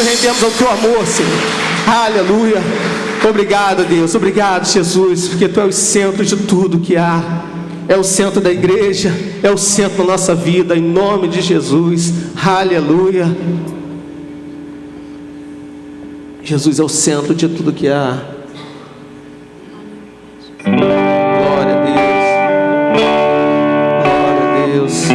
rendemos ao Teu amor, Senhor. Aleluia. Obrigado, Deus. Obrigado, Jesus, porque Tu é o centro de tudo que há. É o centro da igreja, é o centro da nossa vida, em nome de Jesus. Aleluia. Jesus é o centro de tudo que há. Glória a Deus. Glória a Deus.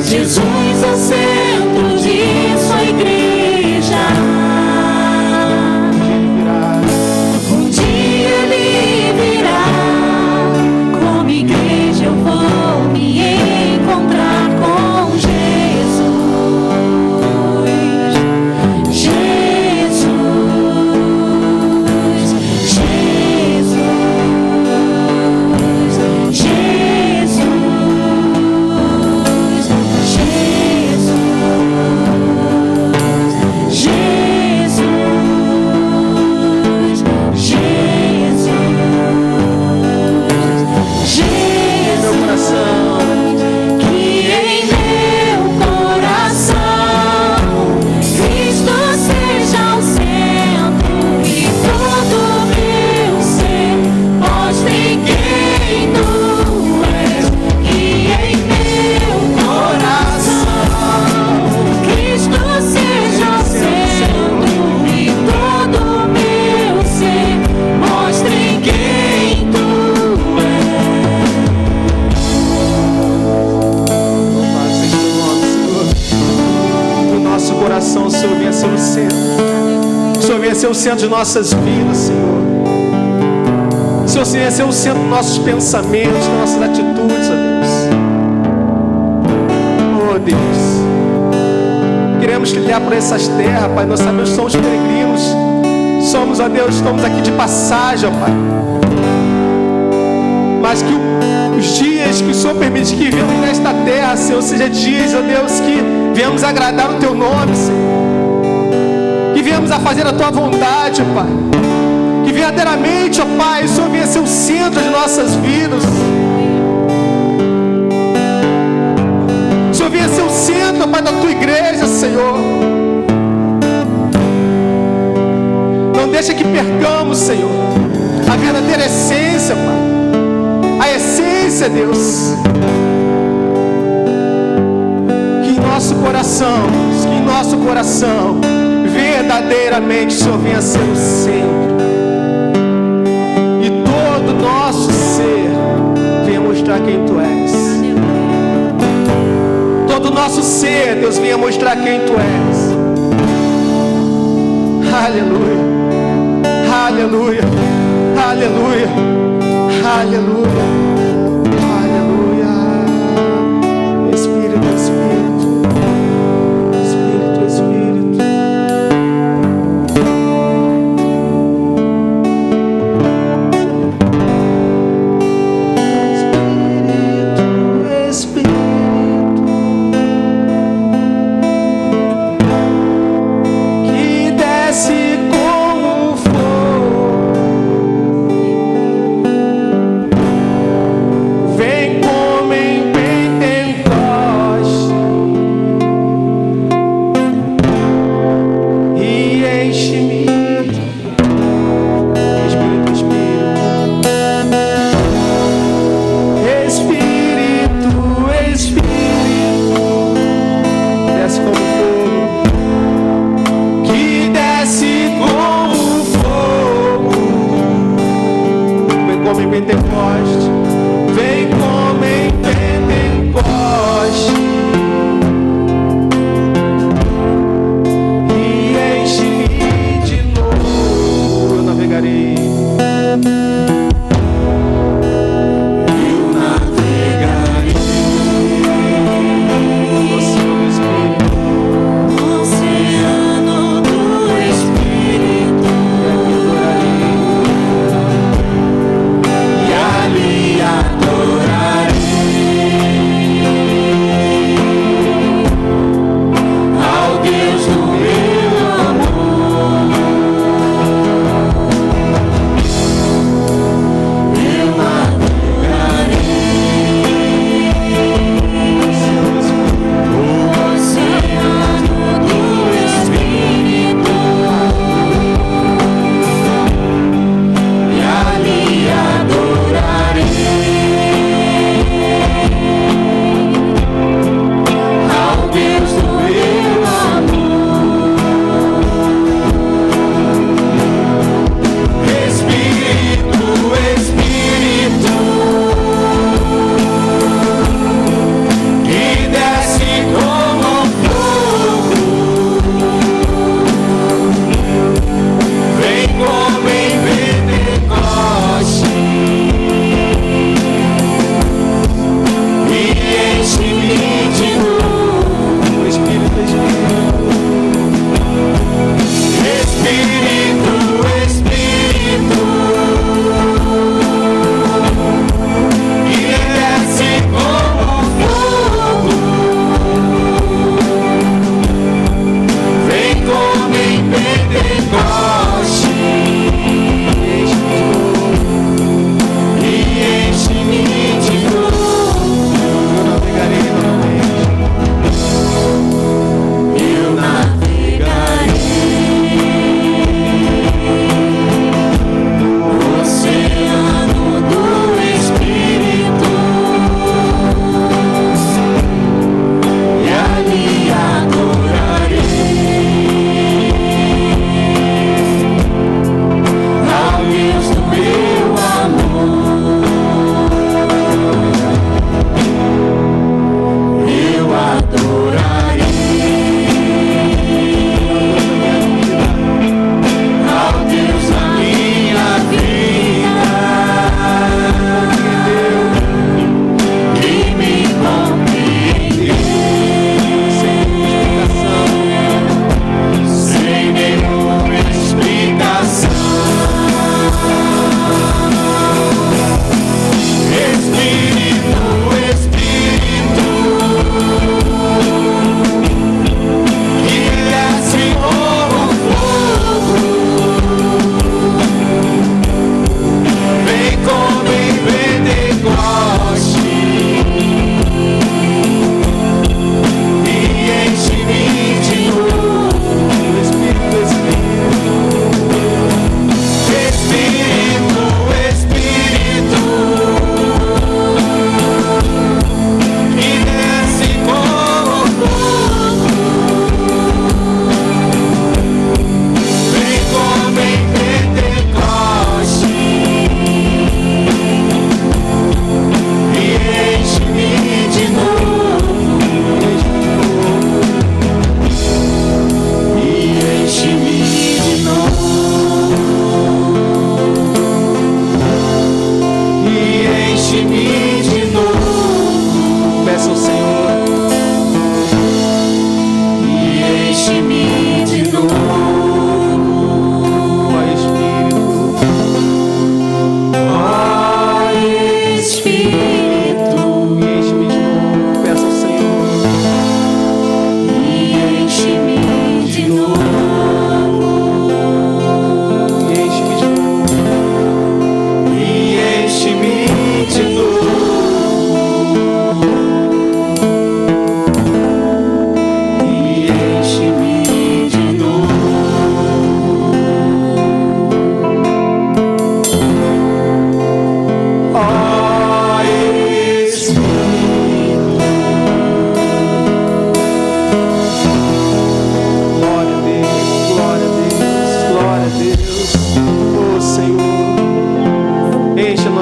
Jesus é o centro de sua igreja. Um dia ele virá. Como igreja eu vou me encontrar com Jesus. Jesus, Jesus, Jesus. O Senhor venha ser o centro. O Senhor venha ser o centro de nossas vidas, Senhor. O Senhor venha ser o centro dos nossos pensamentos, das nossas atitudes, ó Deus. Oh Deus, queremos trilhar por essas terras, Pai. Nós sabemos que somos peregrinos. Somos, ó Deus, estamos aqui de passagem, ó Pai. Mas que os dias que o Senhor permite que vivemos nesta terra, Senhor, seja dias, ó Deus, que viemos agradar o Teu nome, Senhor. Que viemos a fazer a Tua vontade, Pai. Que verdadeiramente, ó Pai, o Senhor venha ser o centro de nossas vidas. O Senhor venha ser o centro, ó Pai, da Tua igreja, Senhor. Não deixa que percamos, Senhor, a verdadeira essência, Pai. A essência, Deus. Que em nosso coração, verdadeiramente o Senhor venha ser o centro. E todo o nosso ser venha mostrar quem Tu és. Todo o nosso ser, Deus, venha mostrar quem Tu és. Aleluia. Aleluia. Aleluia. Aleluia, aleluia. Espírito, Espírito, Espírito, Espírito. Espírito, Espírito, que desce como fogo.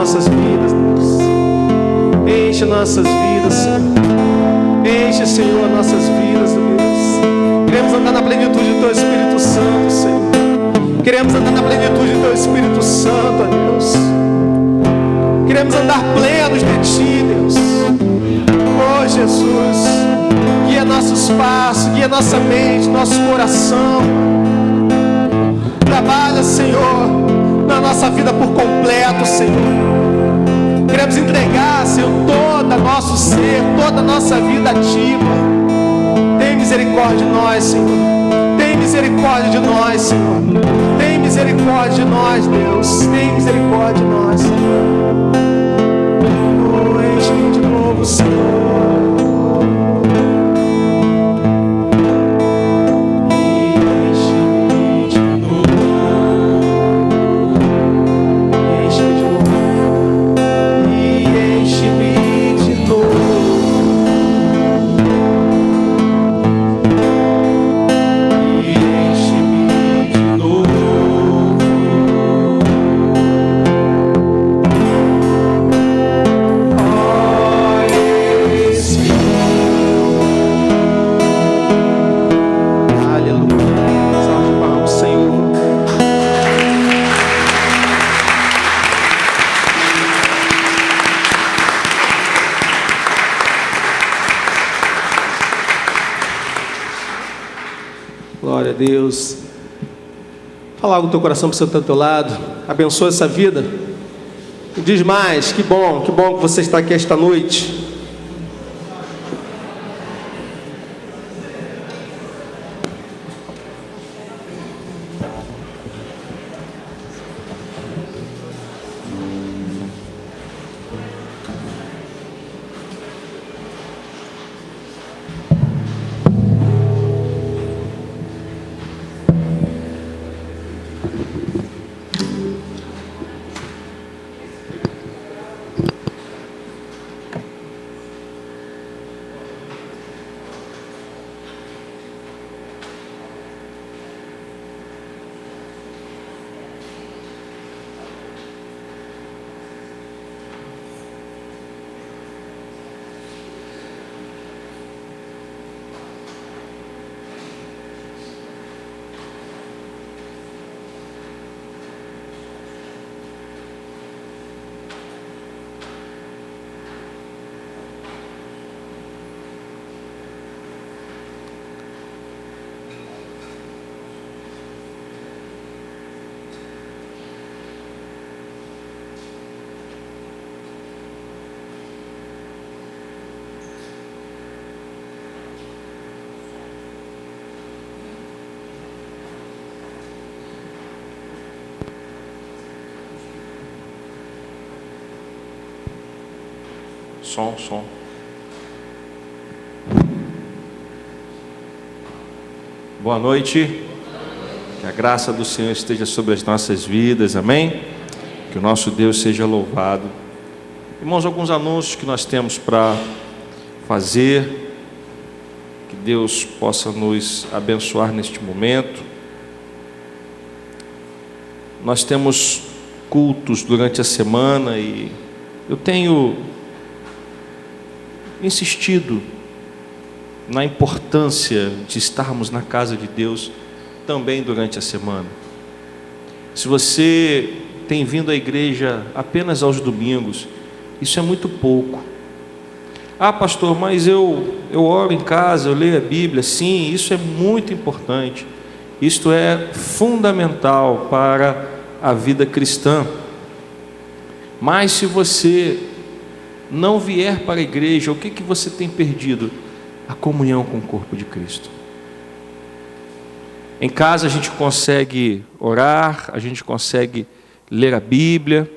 nossas vidas, Deus. Enche nossas vidas, Senhor. Enche, Senhor, nossas vidas, Deus. Queremos andar na plenitude do Teu Espírito Santo, Senhor. Queremos andar na plenitude do Teu Espírito Santo, ó Deus. Queremos andar plenos de Ti, Deus. Oh, Jesus, guia nossos passos, guia nossa mente, nosso coração. Trabalha, Senhor, na nossa vida por completo, Senhor. Queremos entregar, Senhor, todo o nosso ser, toda a nossa vida a Ti, Pai. Tem misericórdia de nós, Senhor. Tem misericórdia de nós, Senhor. Tem misericórdia de nós, Deus. Tem misericórdia de nós, Senhor. Oh, enche-me de novo, Senhor. Glória a Deus. Fala algo no teu coração para o seu teu lado. Abençoa essa vida. E diz mais, que bom que você está aqui esta noite. Som. Boa noite. Que a graça do Senhor esteja sobre as nossas vidas, amém? Que o nosso Deus seja louvado. Irmãos, alguns anúncios que nós temos para fazer. Que Deus possa nos abençoar neste momento. Nós temos cultos durante a semana e eu tenho insistido na importância de estarmos na casa de Deus também durante a semana. Se você tem vindo à igreja apenas aos domingos, isso é muito pouco. Ah, pastor, mas eu oro em casa, eu leio a Bíblia. Sim, isso é muito importante. Isto é fundamental para a vida cristã. Mas se você não vier para a igreja, o que você tem perdido? A comunhão com o corpo de Cristo. Em casa a gente consegue orar, a gente consegue ler a Bíblia,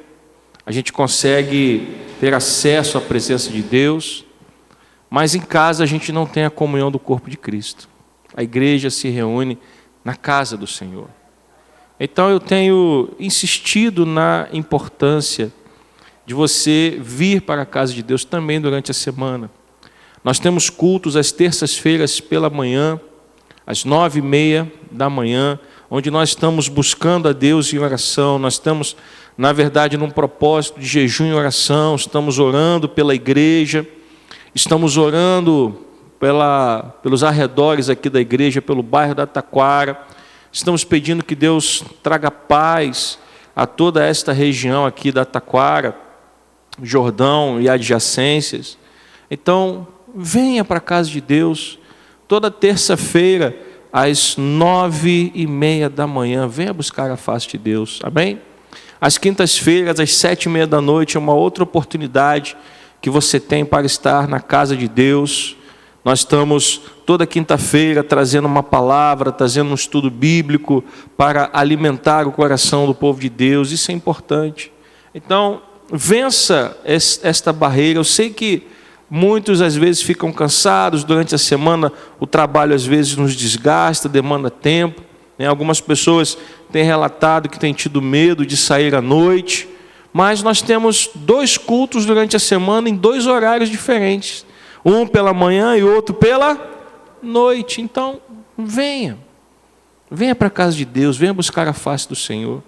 a gente consegue ter acesso à presença de Deus, mas em casa a gente não tem a comunhão do corpo de Cristo. A igreja se reúne na casa do Senhor. Então eu tenho insistido na importância de você vir para a casa de Deus também durante a semana. Nós temos cultos às terças-feiras pela manhã, às 9h30 da manhã, onde nós estamos buscando a Deus em oração. Nós estamos na verdade, num propósito de jejum e oração. Estamos orando pela igreja, estamos orando pelos arredores aqui da igreja, pelo bairro da Taquara. Estamos pedindo que Deus traga paz a toda esta região aqui da Taquara, Jordão e adjacências. Então, venha para a casa de Deus, toda terça-feira, às 9h30 da manhã, venha buscar a face de Deus, amém? Às quintas-feiras, às 7h30 da noite, é uma outra oportunidade que você tem para estar na casa de Deus. Nós estamos toda quinta-feira trazendo uma palavra, trazendo um estudo bíblico para alimentar o coração do povo de Deus. Isso é importante. Então, vença esta barreira. Eu sei que muitos às vezes ficam cansados durante a semana, o trabalho às vezes nos desgasta, demanda tempo. Algumas pessoas têm relatado que têm tido medo de sair à noite, mas nós temos 2 cultos durante a semana em 2 horários diferentes. Um pela manhã e outro pela noite. Então, venha para a casa de Deus, venha buscar a face do Senhor.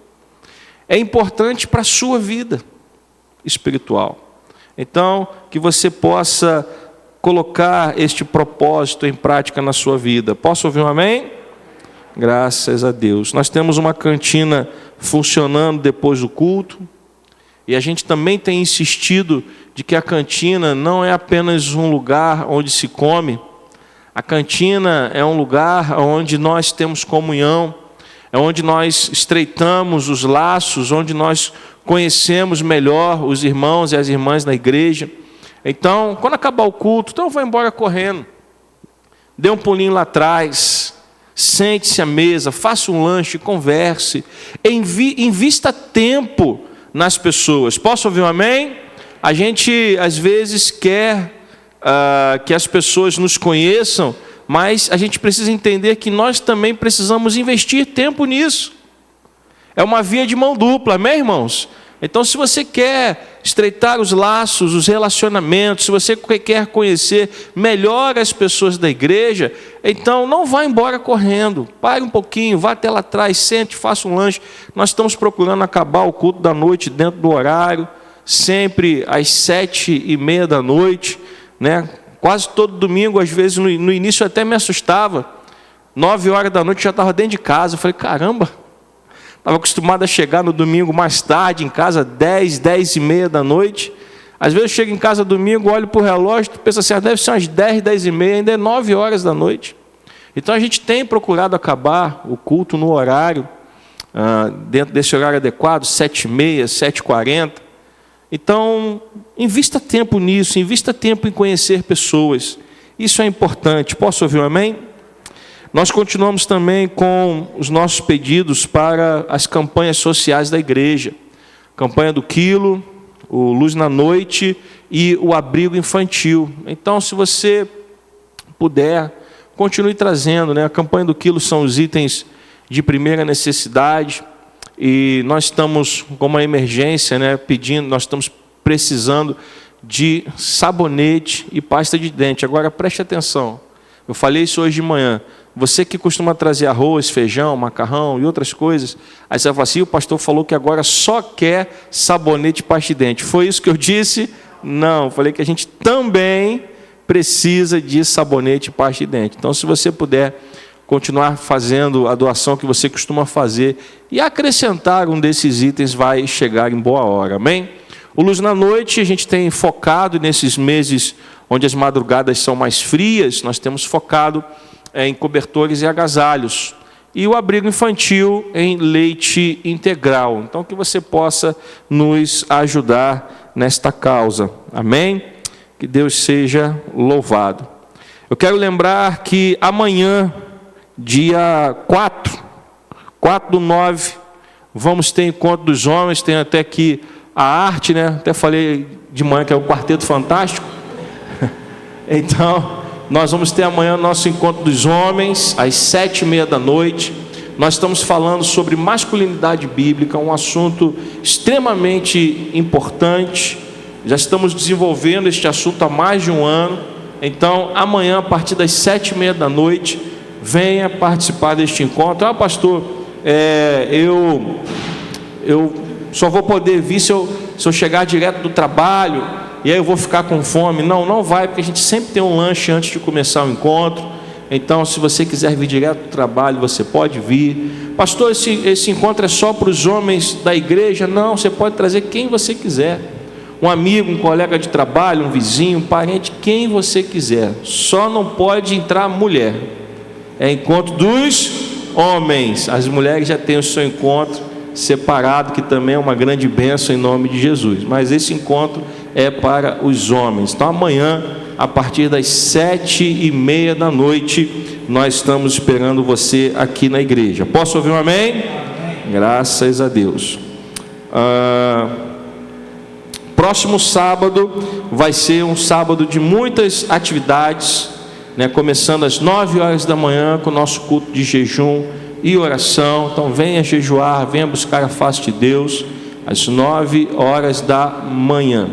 É importante para a sua vida espiritual. Então, que você possa colocar este propósito em prática na sua vida. Posso ouvir um amém? Graças a Deus. Nós temos uma cantina funcionando depois do culto. E a gente também tem insistido de que a cantina não é apenas um lugar onde se come. A cantina é um lugar onde nós temos comunhão, é onde nós estreitamos os laços, onde nós conhecemos melhor os irmãos e as irmãs na igreja. Então, quando acabar o culto, então vai embora correndo. Dê um pulinho lá atrás, sente-se à mesa, faça um lanche, converse, invista tempo nas pessoas. Posso ouvir um amém? A gente às vezes quer que as pessoas nos conheçam, mas a gente precisa entender que nós também precisamos investir tempo nisso. É uma via de mão dupla, amém, irmãos? Então, se você quer estreitar os laços, os relacionamentos, se você quer conhecer melhor as pessoas da igreja, então não vá embora correndo. Pare um pouquinho, vá até lá atrás, sente, faça um lanche. Nós estamos procurando acabar o culto da noite dentro do horário, sempre às 7h30 da noite, né? Quase todo domingo, às vezes no início eu até me assustava. 9 horas da noite eu já estava dentro de casa. Eu falei, caramba, estava acostumado a chegar no domingo mais tarde em casa, 10, 10h30 da noite. Às vezes eu chego em casa domingo, olho para o relógio, penso assim, deve ser umas 10, 10h30, ainda é 9 horas da noite. Então a gente tem procurado acabar o culto no horário, dentro desse horário adequado, 7h30, 7h40. Então, invista tempo nisso, invista tempo em conhecer pessoas. Isso é importante. Posso ouvir um amém? Nós continuamos também com os nossos pedidos para as campanhas sociais da igreja. Campanha do Quilo, o Luz na Noite e o Abrigo Infantil. Então, se você puder, continue trazendo, né? A campanha do Quilo são os itens de primeira necessidade. E nós estamos com uma emergência, né, nós estamos precisando de sabonete e pasta de dente. Agora preste atenção, eu falei isso hoje de manhã. Você que costuma trazer arroz, feijão, macarrão e outras coisas, aí você vai falar assim, o pastor falou que agora só quer sabonete e pasta de dente. Foi isso que eu disse? Não, eu falei que a gente também precisa de sabonete e pasta de dente. Então, se você puder continuar fazendo a doação que você costuma fazer e acrescentar um desses itens, vai chegar em boa hora, amém? O Luz na Noite, a gente tem focado nesses meses onde as madrugadas são mais frias, nós temos focado em cobertores e agasalhos. E o Abrigo Infantil em leite integral. Então, que você possa nos ajudar nesta causa, amém? Que Deus seja louvado. Eu quero lembrar que amanhã, dia 4/9, vamos ter encontro dos homens, tem até aqui a arte, né? Até falei de manhã que é o Quarteto Fantástico. Então, nós vamos ter amanhã nosso encontro dos homens, às 7h30 da noite. Nós estamos falando sobre masculinidade bíblica, um assunto extremamente importante. Já estamos desenvolvendo este assunto há mais de um ano. Então, amanhã, a partir das 7h30 da noite, venha participar deste encontro. Pastor, eu só vou poder vir se eu chegar direto do trabalho, e aí eu vou ficar com fome. Não vai, porque a gente sempre tem um lanche antes de começar o encontro. Então, se você quiser vir direto do trabalho, você pode vir. Pastor, esse encontro é só para os homens da igreja? Não, você pode trazer quem você quiser. Um amigo, um colega de trabalho, um vizinho, um parente, quem você quiser. Só não pode entrar mulher. É encontro dos homens. As mulheres já têm o seu encontro separado, que também é uma grande bênção em nome de Jesus. Mas esse encontro é para os homens. Então amanhã, a partir das 7h30 da noite, nós estamos esperando você aqui na igreja. Posso ouvir um amém? Amém. Graças a Deus. Próximo sábado vai ser um sábado de muitas atividades, né? Começando às 9 horas da manhã com o nosso culto de jejum e oração. Então venha jejuar, venha buscar a face de Deus às 9 horas da manhã.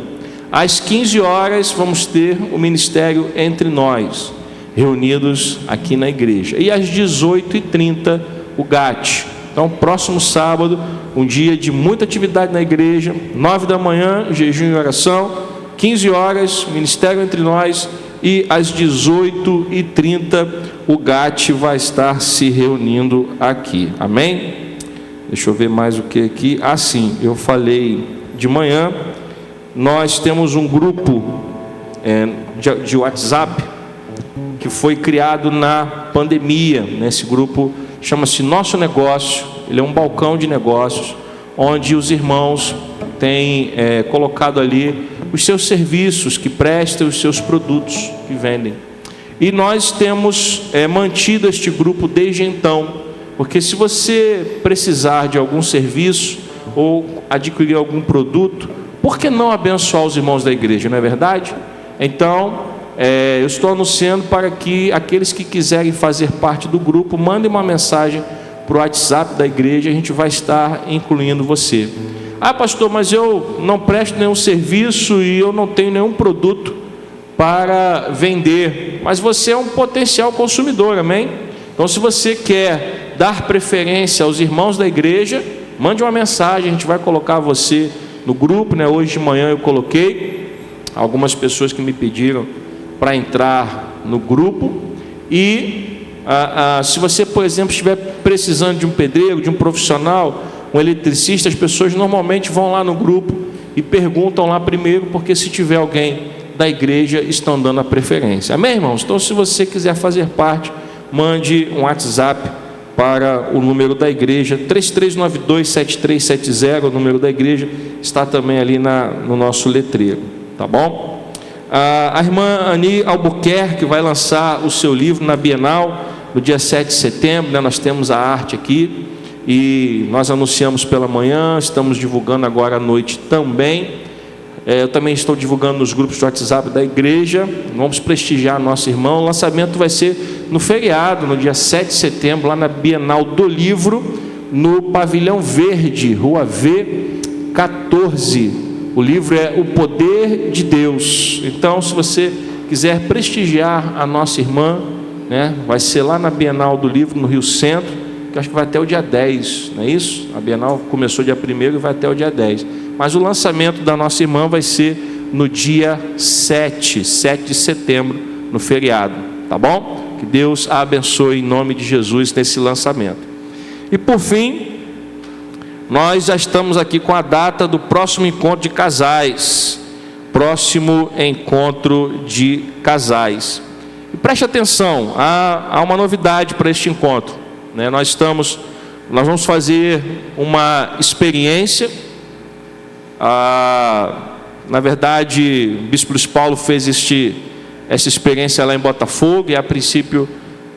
Às 15 horas vamos ter o ministério Entre Nós, reunidos aqui na igreja. E às 18h30 o GAT. Então próximo sábado, um dia de muita atividade na igreja. 9 da manhã, jejum e oração. 15 horas, ministério Entre Nós. E às 18h30 o GAT vai estar se reunindo aqui. Amém? Deixa eu ver mais o que aqui. Sim, eu falei de manhã. Nós temos um grupo de WhatsApp que foi criado na pandemia. Esse grupo chama-se Nosso Negócio. Ele é um balcão de negócios, onde os irmãos têm colocado ali os seus serviços que prestam, os seus produtos que vendem. E nós temos mantido este grupo desde então, porque se você precisar de algum serviço ou adquirir algum produto, por que não abençoar os irmãos da igreja, não é verdade? Então, eu estou anunciando para que aqueles que quiserem fazer parte do grupo, mandem uma mensagem para o WhatsApp da igreja, a gente vai estar incluindo você. Pastor, mas eu não presto nenhum serviço e eu não tenho nenhum produto para vender. Mas você é um potencial consumidor, amém? Então, se você quer dar preferência aos irmãos da igreja, mande uma mensagem, a gente vai colocar você no grupo, né? Hoje de manhã eu coloquei algumas pessoas que me pediram para entrar no grupo. E se você, por exemplo, estiver precisando de um pedreiro, de um profissional, um eletricista, as pessoas normalmente vão lá no grupo e perguntam lá primeiro, porque se tiver alguém da igreja, estão dando a preferência. Amém, irmãos? Então, se você quiser fazer parte, mande um WhatsApp para o número da igreja, 3392-7370, o número da igreja, está também ali no nosso letreiro, tá bom? A irmã Ani Albuquerque vai lançar o seu livro na Bienal, no dia 7 de setembro, né? Nós temos a arte aqui, e nós anunciamos pela manhã, estamos divulgando agora à noite também. Eu também estou divulgando nos grupos de WhatsApp da igreja. Vamos prestigiar nosso irmão. O lançamento vai ser no feriado, no dia 7 de setembro, lá na Bienal do Livro, no Pavilhão Verde, Rua V14. O livro é O Poder de Deus. Então, se você quiser prestigiar a nossa irmã, né, vai ser lá na Bienal do Livro, no Rio Centro, que acho que vai até o dia 10, não é isso? A Bienal começou dia 1º e vai até o dia 10. Mas o lançamento da nossa irmã vai ser no dia 7 de setembro, no feriado, tá bom? Que Deus a abençoe em nome de Jesus nesse lançamento. E por fim, nós já estamos aqui com a data do próximo encontro de casais. Próximo encontro de casais. E preste atenção, há uma novidade para este encontro, né? Nós vamos fazer uma experiência. Na verdade, o Bispo Luiz Paulo fez essa experiência lá em Botafogo, e a princípio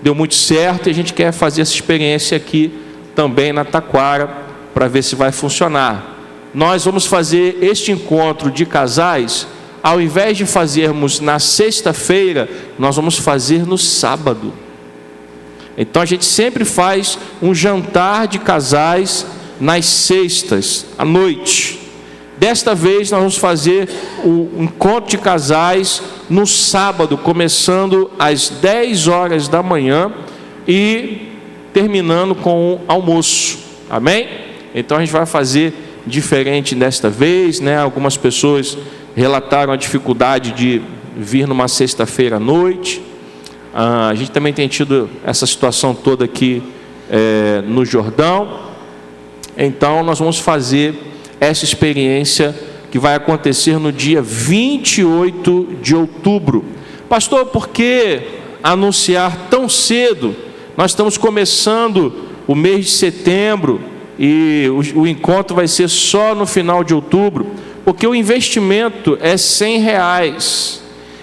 deu muito certo, e a gente quer fazer essa experiência aqui também na Taquara, para ver se vai funcionar. Nós vamos fazer este encontro de casais, ao invés de fazermos na sexta-feira, nós vamos fazer no sábado. Então a gente sempre faz um jantar de casais nas sextas, à noite. Desta vez nós vamos fazer o encontro de casais no sábado, começando às 10 horas da manhã e terminando com o almoço. Amém? Então a gente vai fazer diferente desta vez, né? Algumas pessoas relataram a dificuldade de vir numa sexta-feira à noite. A gente também tem tido essa situação toda aqui no Jordão. Então nós vamos fazer essa experiência que vai acontecer no dia 28 de outubro. Pastor, por que anunciar tão cedo? Nós estamos começando o mês de setembro e o encontro vai ser só no final de outubro, porque o investimento é R$100.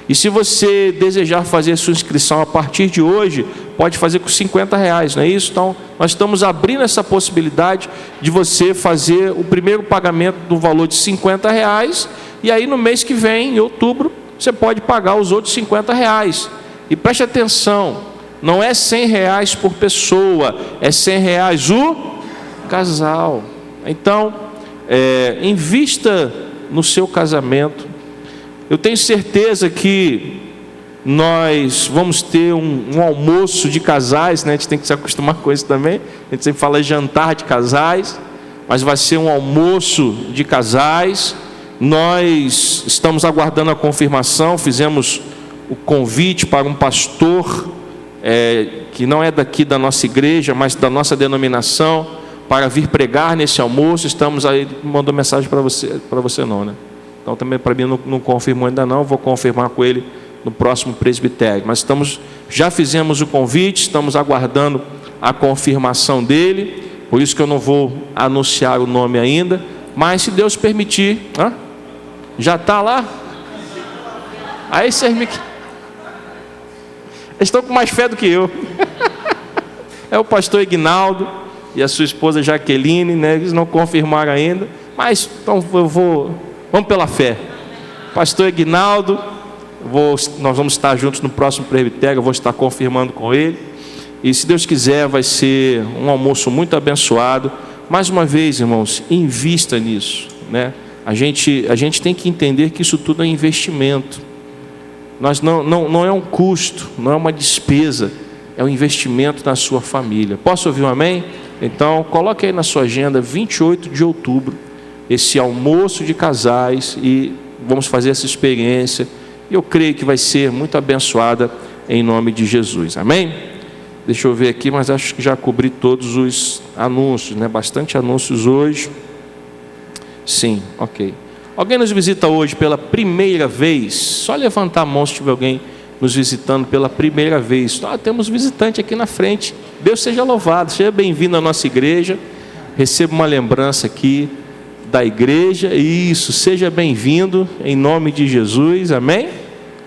E se você desejar fazer a sua inscrição a partir de hoje, pode fazer com R$50, não é isso? Então, nós estamos abrindo essa possibilidade de você fazer o primeiro pagamento do valor de R$50, e aí no mês que vem, em outubro, você pode pagar os outros R$50. E preste atenção, não é R$100 por pessoa, é R$100 o casal. Então, invista no seu casamento. Eu tenho certeza que nós vamos ter um almoço de casais, né? A gente tem que se acostumar com isso também. A gente sempre fala jantar de casais, mas vai ser um almoço de casais. Nós estamos aguardando a confirmação, fizemos o convite para um pastor que não é daqui da nossa igreja, mas da nossa denominação, para vir pregar nesse almoço. Estamos aí, mandou mensagem para você não, né? Então também para mim não confirmou ainda não, vou confirmar com ele no próximo presbitério. Mas já fizemos o convite, estamos aguardando a confirmação dele, por isso que eu não vou anunciar o nome ainda, mas se Deus permitir, já está lá? Aí vocês eles estão com mais fé do que eu. É o pastor Ignaldo e a sua esposa Jaqueline, né? Eles não confirmaram ainda, mas então vamos pela fé. Pastor Ignaldo, nós vamos estar juntos no próximo presbitério, eu vou estar confirmando com ele. E se Deus quiser, vai ser um almoço muito abençoado. Mais uma vez, irmãos, invista nisso, né? A gente tem que entender que isso tudo é investimento. Não é um custo, não é uma despesa, é um investimento na sua família. Posso ouvir um amém? Então, coloque aí na sua agenda, 28 de outubro, esse almoço de casais, e vamos fazer essa experiência. E eu creio que vai ser muito abençoada em nome de Jesus. Amém? Deixa eu ver aqui, mas acho que já cobri todos os anúncios, né? Bastante anúncios hoje. Sim, ok. Alguém nos visita hoje pela primeira vez? Só levantar a mão se tiver alguém nos visitando pela primeira vez. Temos visitante aqui na frente. Deus seja louvado, seja bem-vindo à nossa igreja. Receba uma lembrança aqui da igreja. Isso, seja bem-vindo em nome de Jesus. Amém?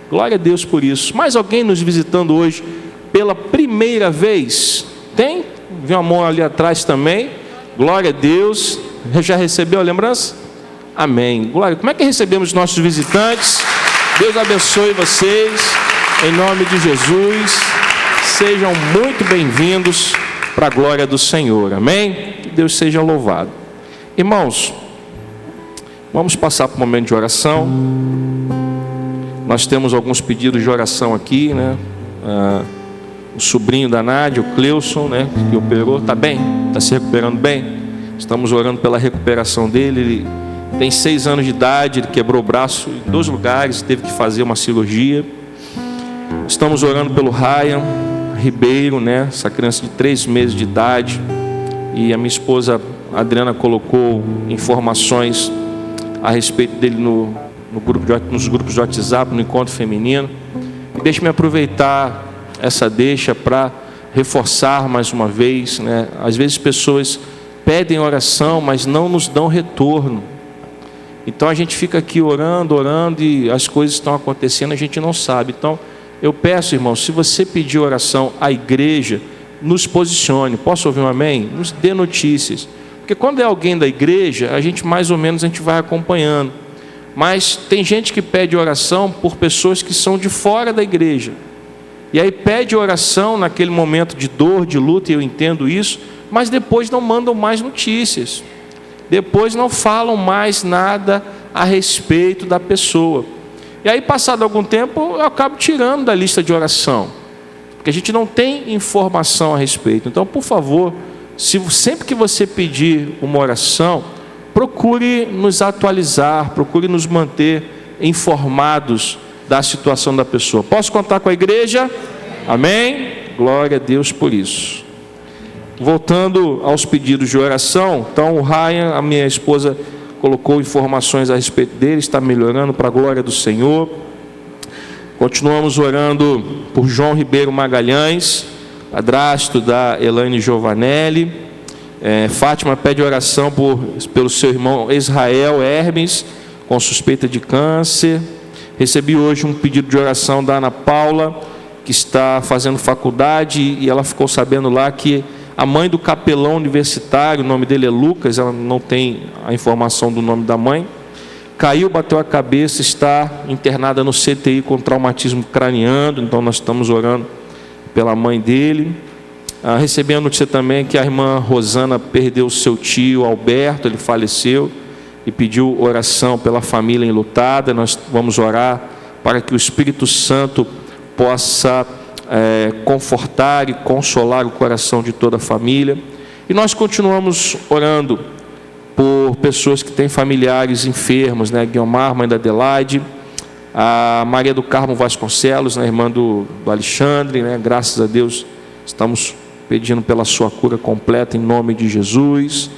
Glória a Deus por isso. Mais alguém nos visitando hoje pela primeira vez? Tem? Viu uma mão ali atrás também? Glória a Deus. Já recebeu a lembrança? Amém. Glória. Como é que recebemos os nossos visitantes? Deus abençoe vocês em nome de Jesus. Sejam muito bem-vindos para a glória do Senhor. Amém? Que Deus seja louvado. Irmãos, vamos passar para o momento de oração. Nós temos alguns pedidos de oração aqui, né? O sobrinho da Nádia, o Cleuson, né? Que operou, está bem? Está se recuperando bem? Estamos orando pela recuperação dele. Ele tem 6 anos de idade, ele quebrou o braço em 2 lugares, teve que fazer uma cirurgia. Estamos orando pelo Ryan Ribeiro, né? Essa criança de 3 meses de idade. E a minha esposa Adriana colocou informações a respeito dele nos grupos de WhatsApp, no encontro feminino. E deixe-me aproveitar essa deixa para reforçar mais uma vez, né? Às vezes pessoas pedem oração, mas não nos dão retorno. Então a gente fica aqui orando e as coisas estão acontecendo, a gente não sabe. Então eu peço, irmão, se você pedir oração à igreja, nos posicione. Posso ouvir um amém? Nos dê notícias. Porque quando é alguém da igreja, a gente mais ou menos vai acompanhando. Mas tem gente que pede oração por pessoas que são de fora da igreja. E aí pede oração naquele momento de dor, de luta, e eu entendo isso, mas depois não mandam mais notícias. Depois não falam mais nada a respeito da pessoa. E aí, passado algum tempo, eu acabo tirando da lista de oração, porque a gente não tem informação a respeito. Então, por favor, sempre que você pedir uma oração, procure nos atualizar, procure nos manter informados da situação da pessoa. Posso contar com a igreja? Amém? Glória a Deus por isso. Voltando aos pedidos de oração, então o Ryan, a minha esposa, colocou informações a respeito dele, está melhorando para a glória do Senhor. Continuamos orando por João Ribeiro Magalhães, padrasto da Elaine Giovanelli. Fátima pede oração pelo seu irmão Israel Hermes, com suspeita de câncer. Recebi hoje um pedido de oração da Ana Paula, que está fazendo faculdade, e ela ficou sabendo lá que a mãe do capelão universitário, o nome dele é Lucas, ela não tem a informação do nome da mãe, caiu, bateu a cabeça, está internada no CTI com traumatismo craniano. Então nós estamos orando pela mãe dele. Recebi a notícia também que a irmã Rosana perdeu o seu tio Alberto, ele faleceu, e pediu oração pela família enlutada. Nós vamos orar para que o Espírito Santo possa confortar e consolar o coração de toda a família. E nós continuamos orando por pessoas que têm familiares enfermos, né? Guiomar, mãe da Adelaide, a Maria do Carmo Vasconcelos, né? Irmã do Alexandre, né? Graças a Deus estamos pedindo pela sua cura completa em nome de Jesus.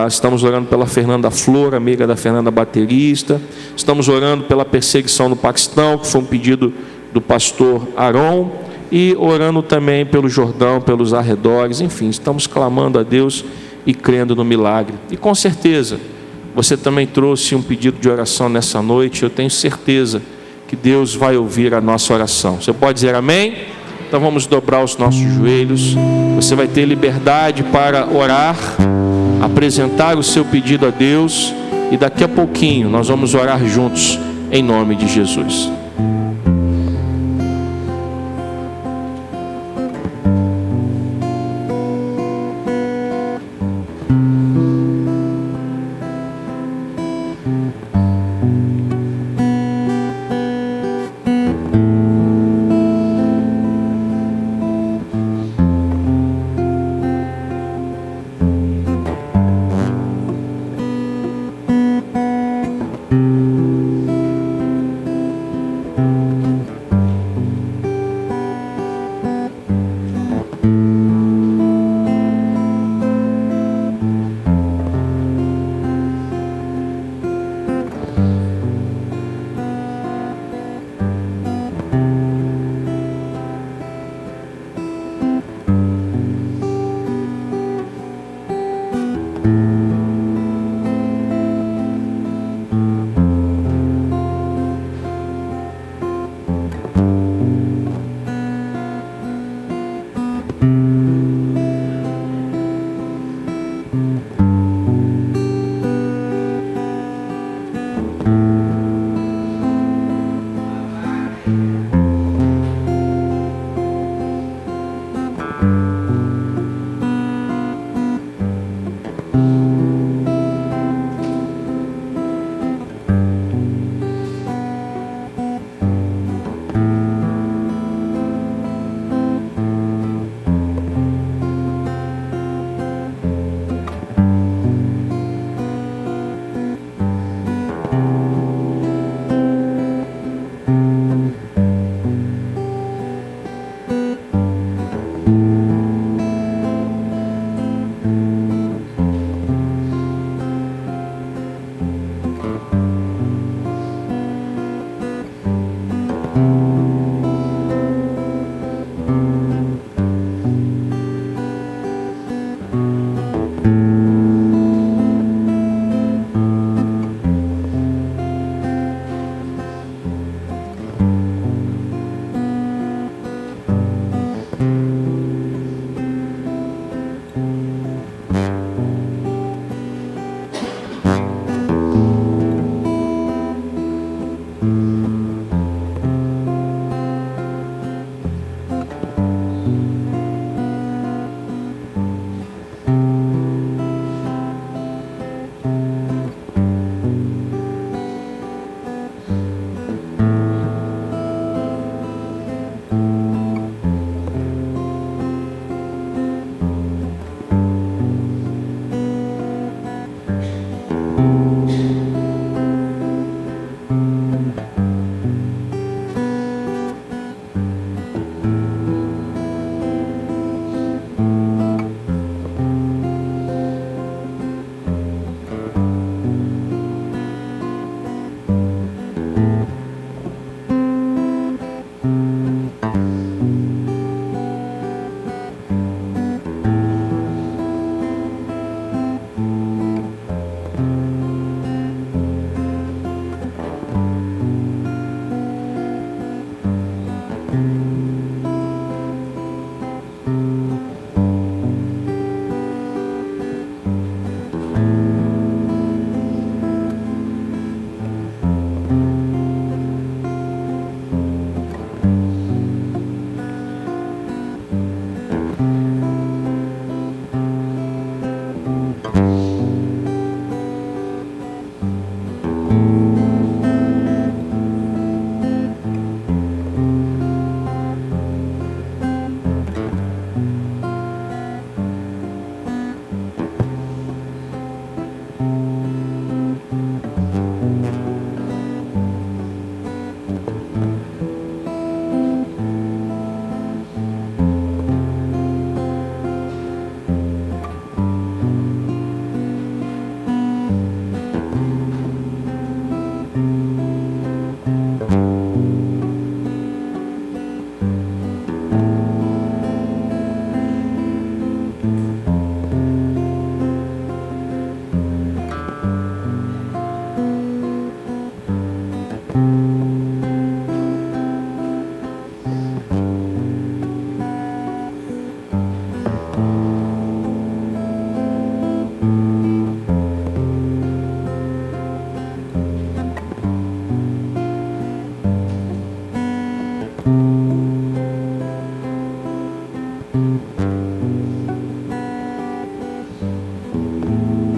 Estamos orando pela Fernanda Flor, amiga da Fernanda baterista. Estamos orando pela perseguição no Paquistão, que foi um pedido do pastor Aron, e orando também pelo Jordão, pelos arredores. Enfim, estamos clamando a Deus e crendo no milagre. E com certeza você também trouxe um pedido de oração nessa noite. Eu tenho certeza que Deus vai ouvir a nossa oração. Você pode dizer amém? Então vamos dobrar os nossos joelhos. Você vai ter liberdade para orar, apresentar o seu pedido a Deus, e daqui a pouquinho nós vamos orar juntos em nome de Jesus.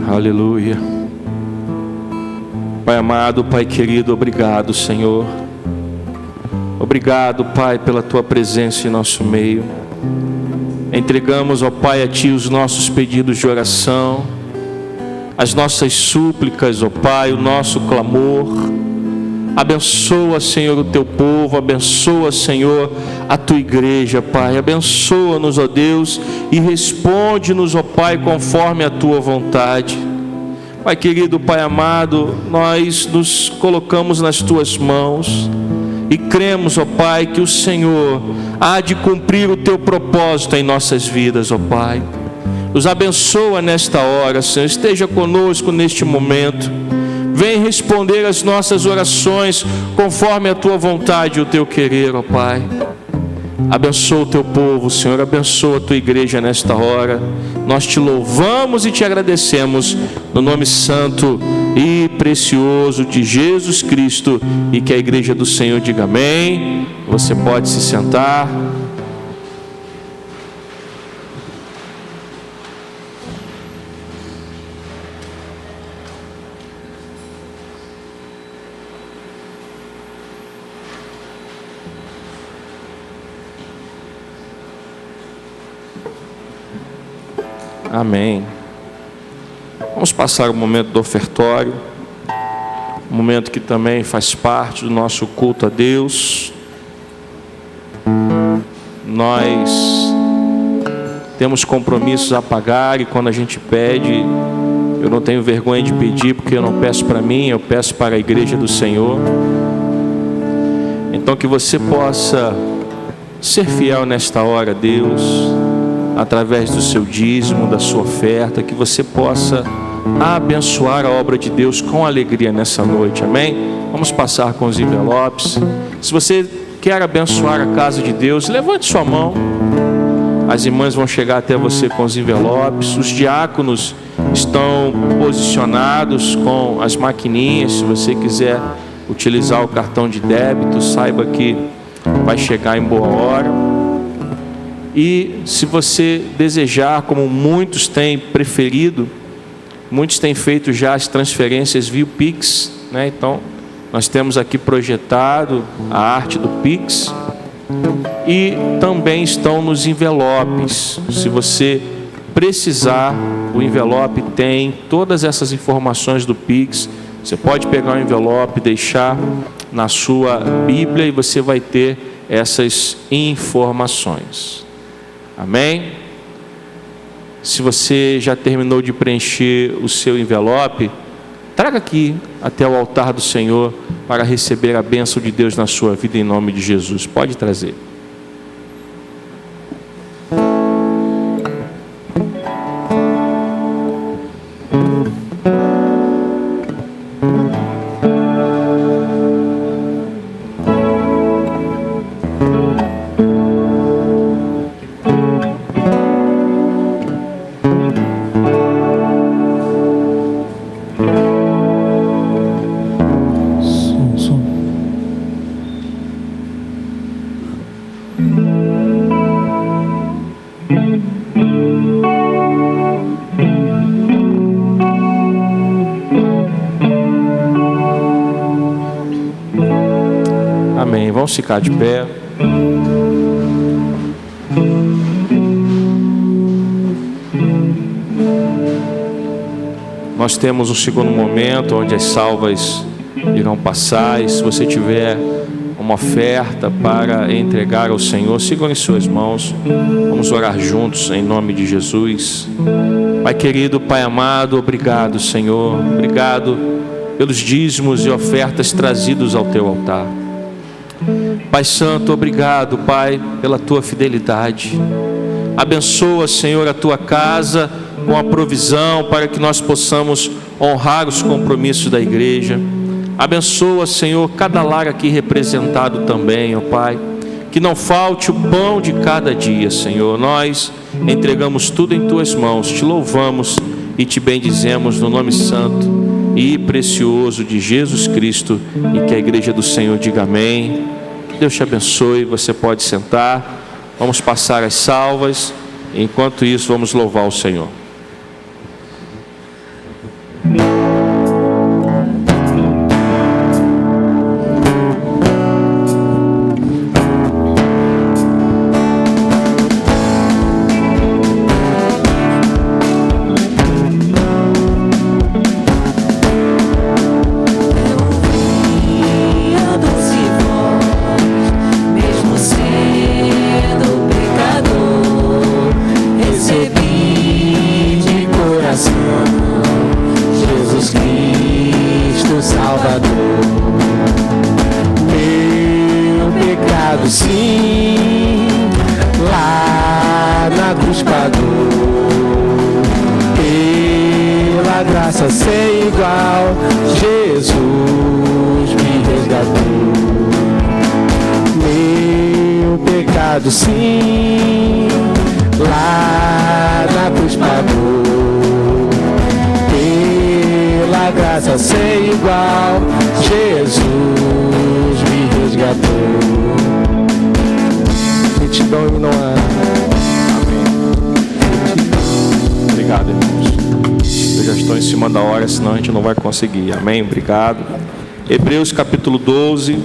Aleluia. Pai amado, Pai querido, obrigado, Senhor. Obrigado, Pai, pela Tua presença em nosso meio. Entregamos, ó Pai, a Ti os nossos pedidos de oração, as nossas súplicas, ó Pai, o nosso clamor. Abençoa, Senhor, o Teu povo, abençoa, Senhor, a Tua igreja, Pai. Abençoa-nos, ó Deus, e responde-nos, ó Pai, conforme a Tua vontade. Pai querido, Pai amado, nós nos colocamos nas Tuas mãos e cremos, ó Pai, que o Senhor há de cumprir o Teu propósito em nossas vidas, ó Pai. Nos abençoa nesta hora, Senhor, esteja conosco neste momento. Vem responder as nossas orações conforme a Tua vontade e o Teu querer, ó Pai. Abençoa o Teu povo, Senhor, abençoa a Tua igreja nesta hora. Nós Te louvamos e Te agradecemos no nome santo e precioso de Jesus Cristo, e que a igreja do Senhor diga amém. Você pode se sentar. Amém. Vamos passar o momento do ofertório, um momento que também faz parte do nosso culto a Deus. Nós temos compromissos a pagar, e quando a gente pede, eu não tenho vergonha de pedir, porque eu não peço para mim, eu peço para a igreja do Senhor. Então que você possa ser fiel nesta hora a Deus, através do seu dízimo, da sua oferta, que você possa abençoar a obra de Deus com alegria nessa noite, amém? Vamos passar com os envelopes. Se você quer abençoar a casa de Deus, levante sua mão. As irmãs vão chegar até você com os envelopes. Os diáconos estão posicionados com as maquininhas. Se você quiser utilizar o cartão de débito, saiba que vai chegar em boa hora. E se você desejar, como muitos têm preferido, muitos têm feito já as transferências via Pix, né? Então, nós temos aqui projetado a arte do Pix, e também estão nos envelopes. Se você precisar, o envelope tem todas essas informações do Pix. Você pode pegar o envelope, deixar na sua Bíblia, e você vai ter essas informações. Amém? Se você já terminou de preencher o seu envelope, traga aqui até o altar do Senhor para receber a bênção de Deus na sua vida, em nome de Jesus. Pode trazer. Amém. Vamos ficar de pé. Nós temos um segundo momento onde as salvas irão passar, e se você tiver uma oferta para entregar ao Senhor, segure em suas mãos. Vamos orar juntos em nome de Jesus. Pai querido, Pai amado, obrigado, Senhor. Obrigado pelos dízimos e ofertas trazidos ao teu altar. Pai Santo, obrigado, Pai, pela tua fidelidade. Abençoa, Senhor, a tua casa com a provisão para que nós possamos honrar os compromissos da igreja. Abençoa, Senhor, cada lar aqui representado também, ó Pai. Que não falte o pão de cada dia, Senhor. Nós entregamos tudo em tuas mãos, te louvamos e te bendizemos no nome santo e precioso de Jesus Cristo. E que a igreja do Senhor diga amém. Deus te abençoe, você pode sentar. Vamos passar as salvas. Enquanto isso, vamos louvar o Senhor. Sim, lá na cruz pagou, pela graça sem igual, Jesus me resgatou. Gratidão e não há. Amém. Obrigado, irmãos. Eu já estou em cima da hora, senão a gente não vai conseguir. Amém. Obrigado. Hebreus capítulo 12.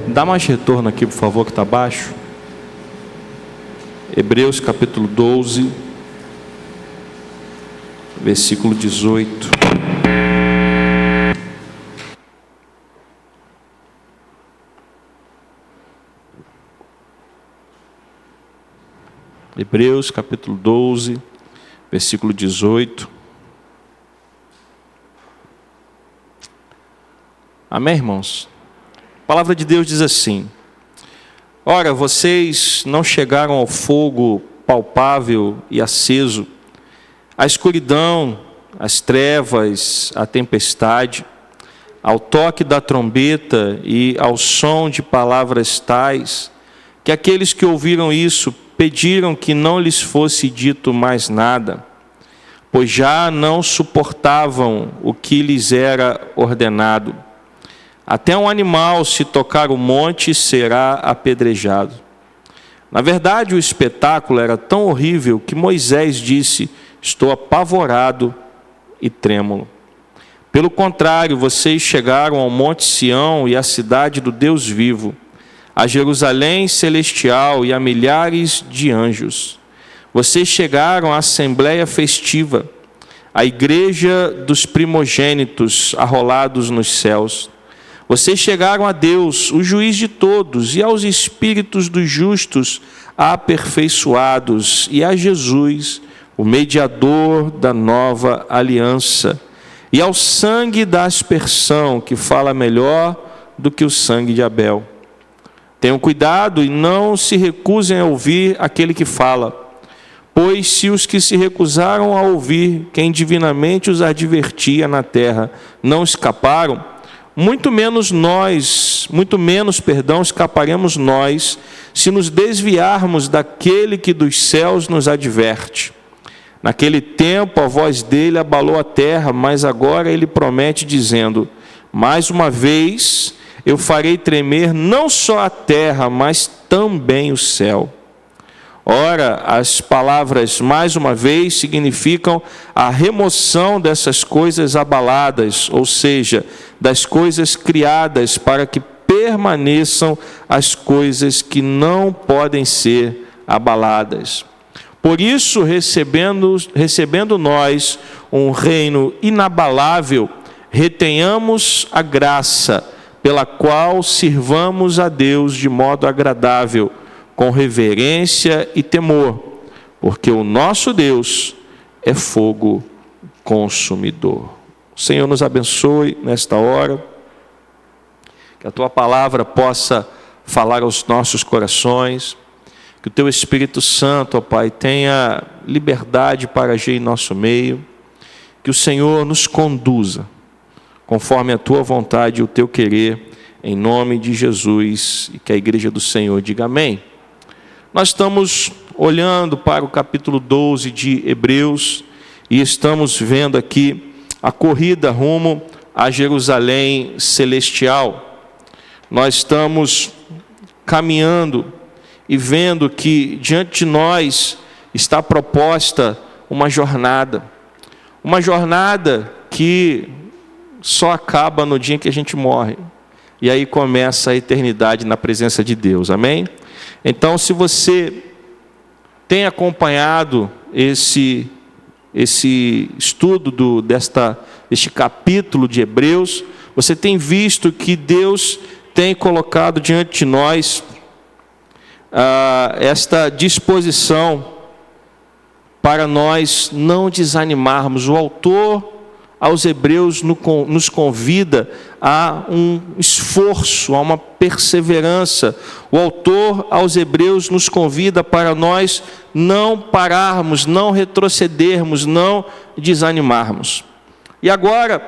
Dá mais retorno aqui, por favor, que está baixo. Hebreus capítulo 12, versículo 18. Hebreus capítulo 12, versículo 18. Amém, irmãos? A palavra de Deus diz assim: ora, vocês não chegaram ao fogo palpável e aceso, à escuridão, às trevas, à tempestade, ao toque da trombeta e ao som de palavras tais, que aqueles que ouviram isso pediram que não lhes fosse dito mais nada, pois já não suportavam o que lhes era ordenado. Até um animal, se tocar o monte, será apedrejado. Na verdade, o espetáculo era tão horrível que Moisés disse: estou apavorado e trêmulo. Pelo contrário, vocês chegaram ao monte Sião e à cidade do Deus vivo, a Jerusalém celestial e a milhares de anjos. Vocês chegaram à assembleia festiva, à igreja dos primogênitos arrolados nos céus. Vocês chegaram a Deus, o juiz de todos, e aos espíritos dos justos aperfeiçoados, e a Jesus, o mediador da nova aliança, e ao sangue da aspersão, que fala melhor do que o sangue de Abel. Tenham cuidado e não se recusem a ouvir aquele que fala, pois se os que se recusaram a ouvir quem divinamente os advertia na terra não escaparam, muito menos escaparemos nós, se nos desviarmos daquele que dos céus nos adverte. Naquele tempo a voz dele abalou a terra, mas agora ele promete dizendo: mais uma vez eu farei tremer não só a terra, mas também o céu. Ora, as palavras, mais uma vez, significam a remoção dessas coisas abaladas, ou seja, das coisas criadas, para que permaneçam as coisas que não podem ser abaladas. Por isso, recebendo nós um reino inabalável, retenhamos a graça pela qual sirvamos a Deus de modo agradável, com reverência e temor, porque o nosso Deus é fogo consumidor. O Senhor nos abençoe nesta hora, que a Tua palavra possa falar aos nossos corações, que o Teu Espírito Santo, ó Pai, tenha liberdade para agir em nosso meio, que o Senhor nos conduza, conforme a Tua vontade e o Teu querer, em nome de Jesus, e que a igreja do Senhor diga amém. Nós estamos olhando para o capítulo 12 de Hebreus e estamos vendo aqui a corrida rumo a Jerusalém celestial. Nós estamos caminhando e vendo que diante de nós está proposta uma jornada que só acaba no dia em que a gente morre, e aí começa a eternidade na presença de Deus, amém? Então, se você tem acompanhado esse estudo deste capítulo de Hebreus, você tem visto que Deus tem colocado diante de nós esta disposição para nós não desanimarmos. O autor aos Hebreus nos convida a um esforço, a uma perseverança. O autor aos Hebreus nos convida para nós não pararmos, não retrocedermos, não desanimarmos. E agora,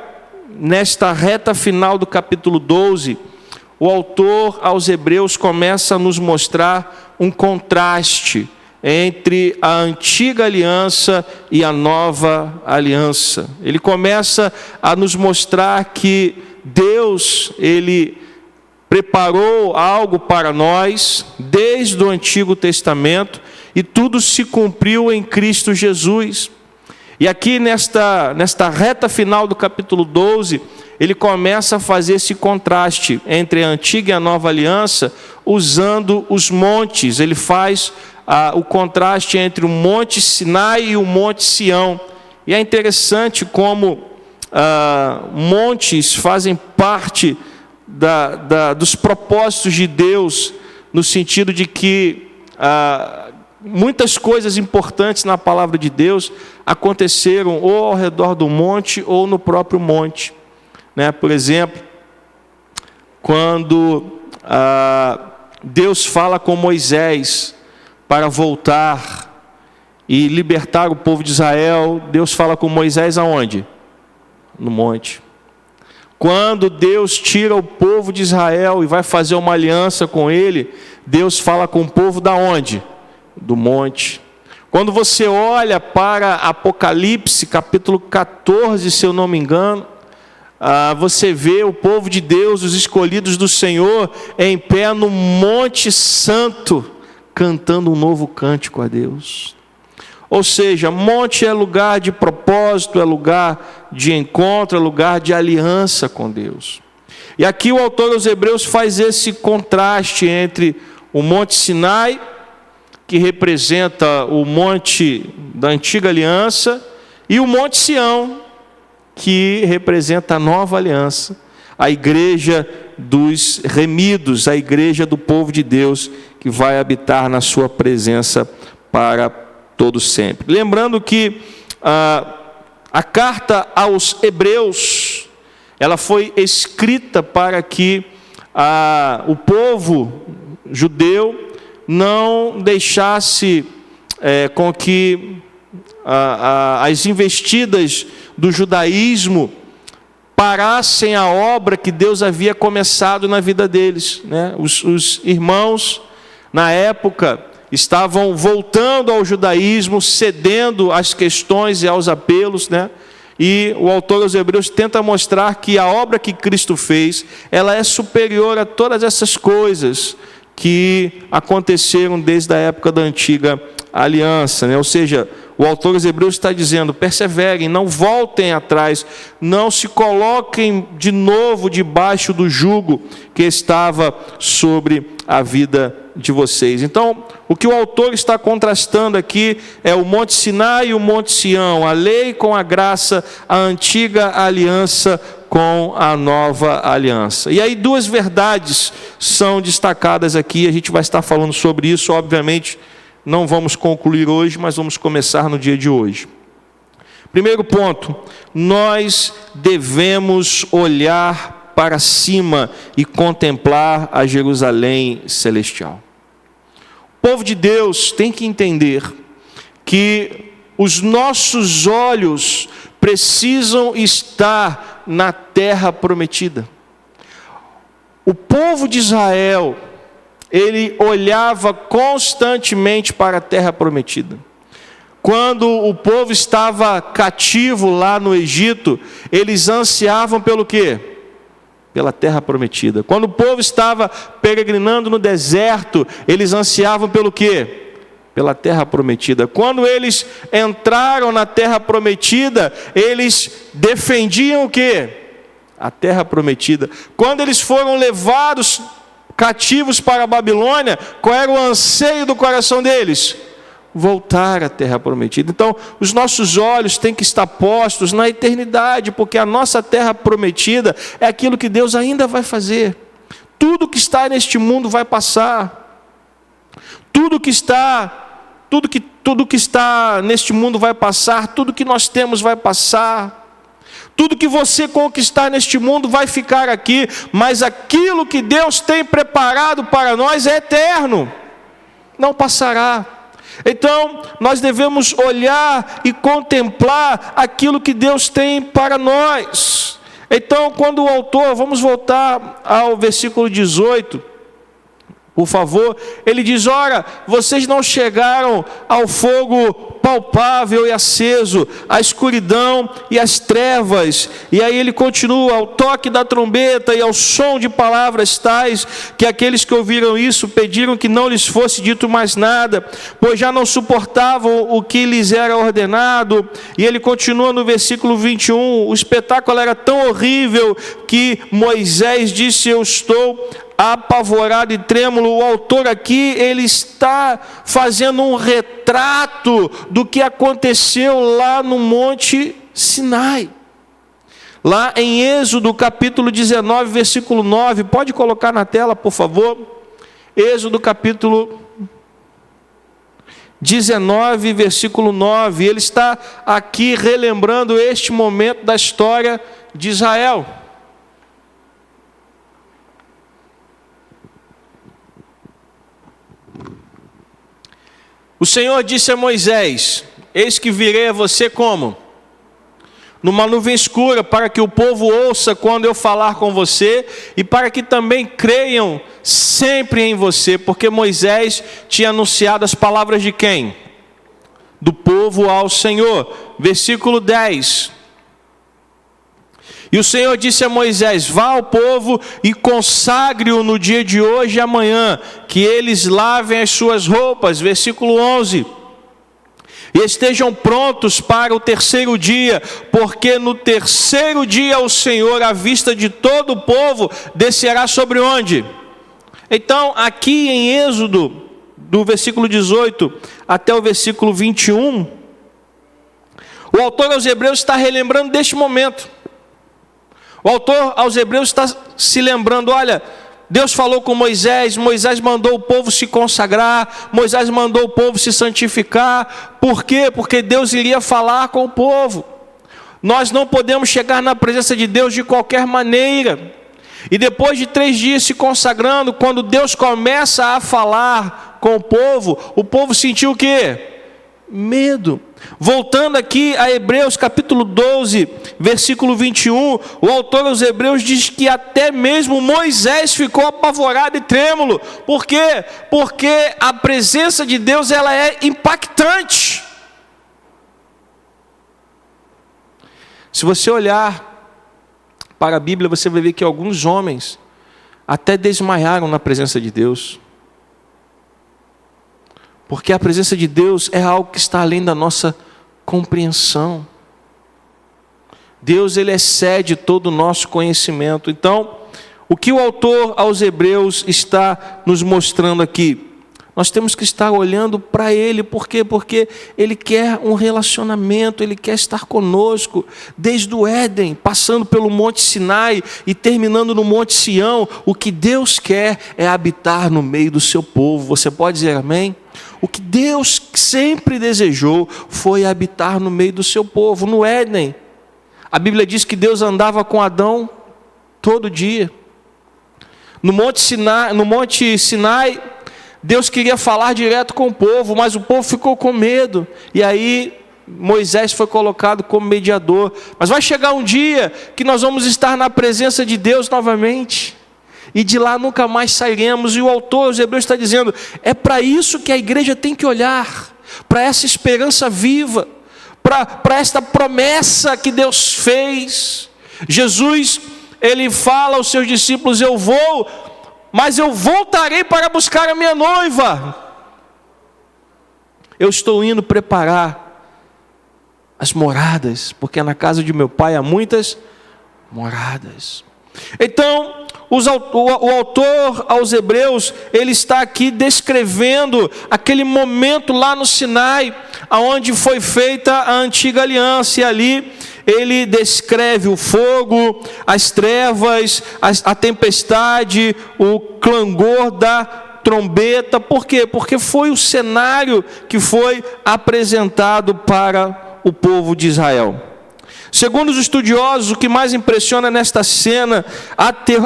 nesta reta final do capítulo 12, o autor aos Hebreus começa a nos mostrar um contraste entre a antiga aliança e a nova aliança. Ele começa a nos mostrar que Deus, Ele preparou algo para nós desde o Antigo Testamento e tudo se cumpriu em Cristo Jesus. E aqui nesta reta final do capítulo 12, ele começa a fazer esse contraste entre a antiga e a nova aliança, usando os montes. Ele faz o contraste entre o Monte Sinai e o Monte Sião. E é interessante como montes fazem parte dos propósitos de Deus, no sentido de que muitas coisas importantes na palavra de Deus aconteceram ou ao redor do monte ou no próprio monte. Por exemplo, quando Deus fala com Moisés para voltar e libertar o povo de Israel, Deus fala com Moisés aonde? No monte. Quando Deus tira o povo de Israel e vai fazer uma aliança com ele, Deus fala com o povo da onde? Do monte. Quando você olha para Apocalipse, capítulo 14, se eu não me engano, você vê o povo de Deus, os escolhidos do Senhor, em pé no Monte Santo, cantando um novo cântico a Deus. Ou seja, monte é lugar de propósito, é lugar de encontro, é lugar de aliança com Deus. E aqui o autor aos Hebreus faz esse contraste entre o Monte Sinai, que representa o monte da antiga aliança, e o Monte Sião, que representa a nova aliança, a igreja dos remidos, a igreja do povo de Deus, que vai habitar na sua presença para todo sempre. Lembrando que a carta aos Hebreus, ela foi escrita para que o povo judeu não deixasse com que as investidas do judaísmo parassem a obra que Deus havia começado na vida deles. Os irmãos, na época, estavam voltando ao judaísmo, cedendo às questões e aos apelos, E o autor aos Hebreus tenta mostrar que a obra que Cristo fez, ela é superior a todas essas coisas que aconteceram desde a época da antiga aliança, né? Ou seja, o autor aos Hebreus está dizendo: perseverem, não voltem atrás, não se coloquem de novo debaixo do jugo que estava sobre a vida de vocês. Então, o que o autor está contrastando aqui é o Monte Sinai e o Monte Sião, a lei com a graça, a antiga aliança com a nova aliança. E aí duas verdades são destacadas aqui, a gente vai estar falando sobre isso, obviamente não vamos concluir hoje, mas vamos começar no dia de hoje. Primeiro ponto, nós devemos olhar para cima e contemplar a Jerusalém celestial. O povo de Deus tem que entender que os nossos olhos precisam estar na terra prometida. O povo de Israel, ele olhava constantemente para a terra prometida. Quando o povo estava cativo lá no Egito, eles ansiavam pelo quê? Pela terra prometida. Quando o povo estava peregrinando no deserto, eles ansiavam pelo quê? Pela terra prometida. Quando eles entraram na terra prometida, eles defendiam o quê? A terra prometida. Quando eles foram levados cativos para a Babilônia, qual era o anseio do coração deles? Voltar à terra prometida. Então, os nossos olhos têm que estar postos na eternidade, porque a nossa terra prometida é aquilo que Deus ainda vai fazer. Tudo que está neste mundo vai passar. Tudo que está neste mundo vai passar. Tudo que nós temos vai passar. Tudo que você conquistar neste mundo vai ficar aqui, mas aquilo que Deus tem preparado para nós é eterno, não passará. Então, nós devemos olhar e contemplar aquilo que Deus tem para nós. Então, quando o autor, vamos voltar ao versículo 18, por favor, ele diz: ora, vocês não chegaram ao fogo palpável e aceso, à escuridão e às trevas. E aí ele continua: ao toque da trombeta e ao som de palavras tais, que aqueles que ouviram isso pediram que não lhes fosse dito mais nada, pois já não suportavam o que lhes era ordenado. E ele continua no versículo 21, o espetáculo era tão horrível que Moisés disse: eu estou apavorado e trêmulo. O autor aqui, ele está fazendo um retrato do que aconteceu lá no Monte Sinai. Lá em Êxodo capítulo 19, versículo 9, pode colocar na tela, por favor? Êxodo capítulo 19, versículo 9, ele está aqui relembrando este momento da história de Israel. O Senhor disse a Moisés: eis que virei a você como? Numa nuvem escura, para que o povo ouça quando eu falar com você, e para que também creiam sempre em você, porque Moisés tinha anunciado as palavras de quem? Do povo ao Senhor. Versículo 10. E o Senhor disse a Moisés: vá ao povo e consagre-o no dia de hoje e amanhã, que eles lavem as suas roupas. Versículo 11. E estejam prontos para o terceiro dia, porque no terceiro dia o Senhor, à vista de todo o povo, descerá sobre onde? Então, aqui em Êxodo, do versículo 18 até o versículo 21, o autor aos Hebreus está relembrando deste momento. O autor aos Hebreus está se lembrando: olha, Deus falou com Moisés, Moisés mandou o povo se consagrar, Moisés mandou o povo se santificar. Por quê? Porque Deus iria falar com o povo. Nós não podemos chegar na presença de Deus de qualquer maneira. E depois de 3 dias se consagrando, quando Deus começa a falar com o povo sentiu o quê? Medo. Voltando aqui a Hebreus capítulo 12, versículo 21, o autor aos Hebreus diz que até mesmo Moisés ficou apavorado e trêmulo. Por quê? Porque a presença de Deus, ela é impactante. Se você olhar para a Bíblia, você vai ver que alguns homens até desmaiaram na presença de Deus. Porque a presença de Deus é algo que está além da nossa compreensão. Deus, ele excede todo o nosso conhecimento. Então, o que o autor aos Hebreus está nos mostrando aqui? Nós temos que estar olhando para Ele. Por quê? Porque Ele quer um relacionamento, Ele quer estar conosco. Desde o Éden, passando pelo Monte Sinai e terminando no Monte Sião, o que Deus quer é habitar no meio do seu povo. Você pode dizer amém? O que Deus sempre desejou foi habitar no meio do seu povo. No Éden, a Bíblia diz que Deus andava com Adão todo dia. No Monte Sinai, Deus queria falar direto com o povo, mas o povo ficou com medo. E aí Moisés foi colocado como mediador. Mas vai chegar um dia que nós vamos estar na presença de Deus novamente. E de lá nunca mais sairemos. E o autor aos Hebreus está dizendo, é para isso que a igreja tem que olhar. Para essa esperança viva. Para esta promessa que Deus fez. Jesus, ele fala aos seus discípulos, eu vou, mas eu voltarei para buscar a minha noiva. Eu estou indo preparar as moradas, porque na casa de meu pai há muitas moradas. Então, o autor aos Hebreus, ele está aqui descrevendo aquele momento lá no Sinai, onde foi feita a antiga aliança, e ali ele descreve o fogo, as trevas, a tempestade, o clangor da trombeta. Por quê? Porque foi o cenário que foi apresentado para o povo de Israel. Segundo os estudiosos, o que mais impressiona nesta cena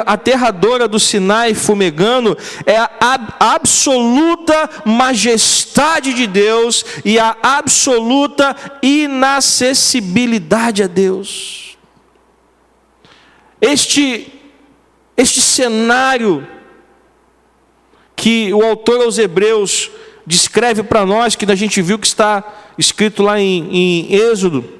aterradora do Sinai fumegando é a absoluta majestade de Deus e a absoluta inacessibilidade a Deus. Este cenário que o autor aos Hebreus descreve para nós, que a gente viu que está escrito lá em Êxodo,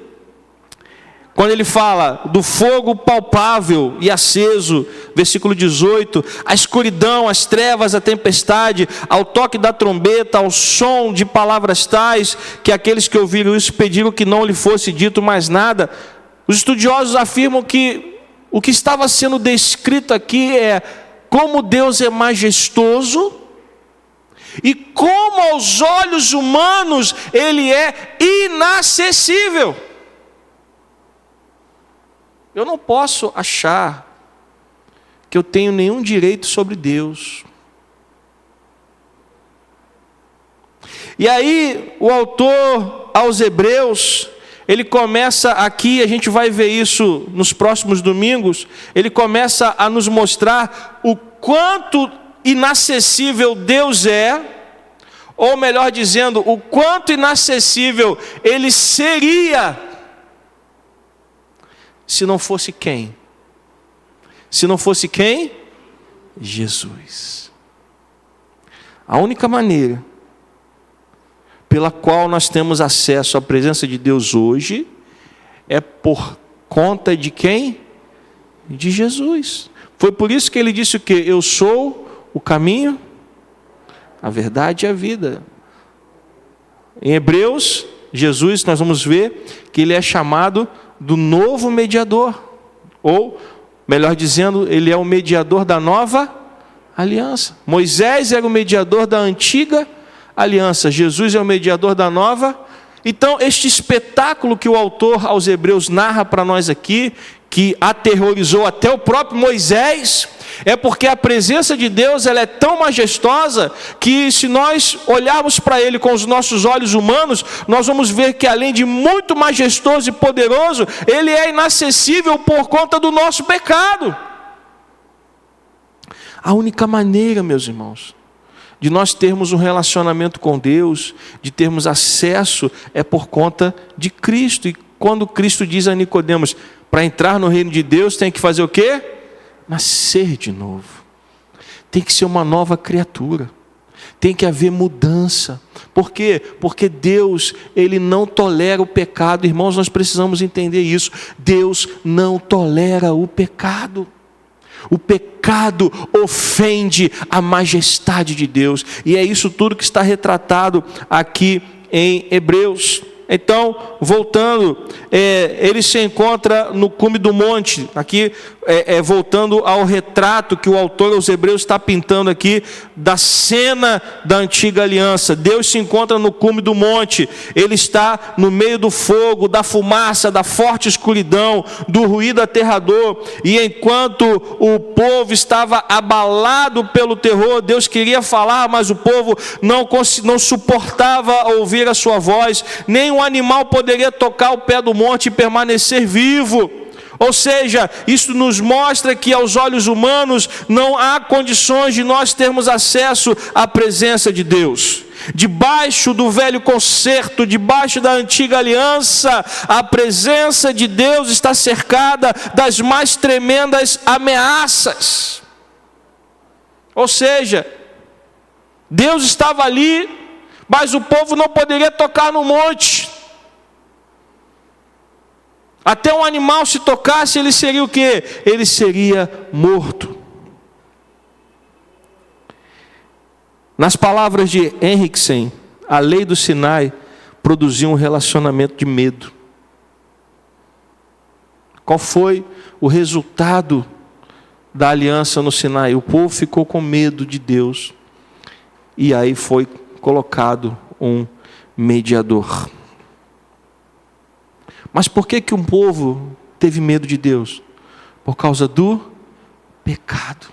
quando ele fala do fogo palpável e aceso, versículo 18, a escuridão, as trevas, a tempestade, ao toque da trombeta, ao som de palavras tais, que aqueles que ouviram isso pediram que não lhe fosse dito mais nada. Os estudiosos afirmam que o que estava sendo descrito aqui é como Deus é majestoso e como aos olhos humanos Ele é inacessível. Eu não posso achar que eu tenho nenhum direito sobre Deus. E aí, o autor aos Hebreus, ele começa aqui, a gente vai ver isso nos próximos domingos, ele começa a nos mostrar o quanto inacessível Deus é, ou melhor dizendo, o quanto inacessível Ele seria, se não fosse quem? Se não fosse quem? Jesus. A única maneira pela qual nós temos acesso à presença de Deus hoje é por conta de quem? De Jesus. Foi por isso que ele disse o quê? Eu sou o caminho, a verdade e a vida. Em Hebreus, Jesus, nós vamos ver que ele é chamado do novo mediador, ou, melhor dizendo, ele é o mediador da nova aliança. Moisés era o mediador da antiga aliança, Jesus é o mediador da nova. Então, este espetáculo que o autor aos Hebreus narra para nós aqui, que aterrorizou até o próprio Moisés, é porque a presença de Deus ela é tão majestosa que se nós olharmos para Ele com os nossos olhos humanos, nós vamos ver que além de muito majestoso e poderoso, Ele é inacessível por conta do nosso pecado. A única maneira, meus irmãos, de nós termos um relacionamento com Deus, de termos acesso, é por conta de Cristo. E quando Cristo diz a Nicodemos, para entrar no reino de Deus tem que fazer o quê? Nascer de novo. Tem que ser uma nova criatura. Tem que haver mudança. Por quê? Porque Deus, Ele não tolera o pecado. Irmãos, nós precisamos entender isso. Deus não tolera o pecado. O pecado ofende a majestade de Deus. E é isso tudo que está retratado aqui em Hebreus. Então, voltando, ele se encontra no cume do monte. Aqui, voltando ao retrato que o autor aos Hebreus está pintando aqui, da cena da antiga aliança. Deus se encontra no cume do monte. Ele está no meio do fogo, da fumaça, da forte escuridão, do ruído aterrador. E enquanto o povo estava abalado pelo terror, Deus queria falar, mas o povo não suportava ouvir a sua voz. Nem um animal poderia tocar o pé do monte e permanecer vivo. Ou seja, isso nos mostra que aos olhos humanos não há condições de nós termos acesso à presença de Deus. Debaixo do velho concerto, debaixo da antiga aliança, a presença de Deus está cercada das mais tremendas ameaças. Ou seja, Deus estava ali, mas o povo não poderia tocar no monte. Até um animal se tocasse, ele seria o quê? Ele seria morto. Nas palavras de Henriksen, a lei do Sinai produziu um relacionamento de medo. Qual foi o resultado da aliança no Sinai? O povo ficou com medo de Deus. E aí foi colocado um mediador. Mas por que um povo teve medo de Deus? Por causa do pecado.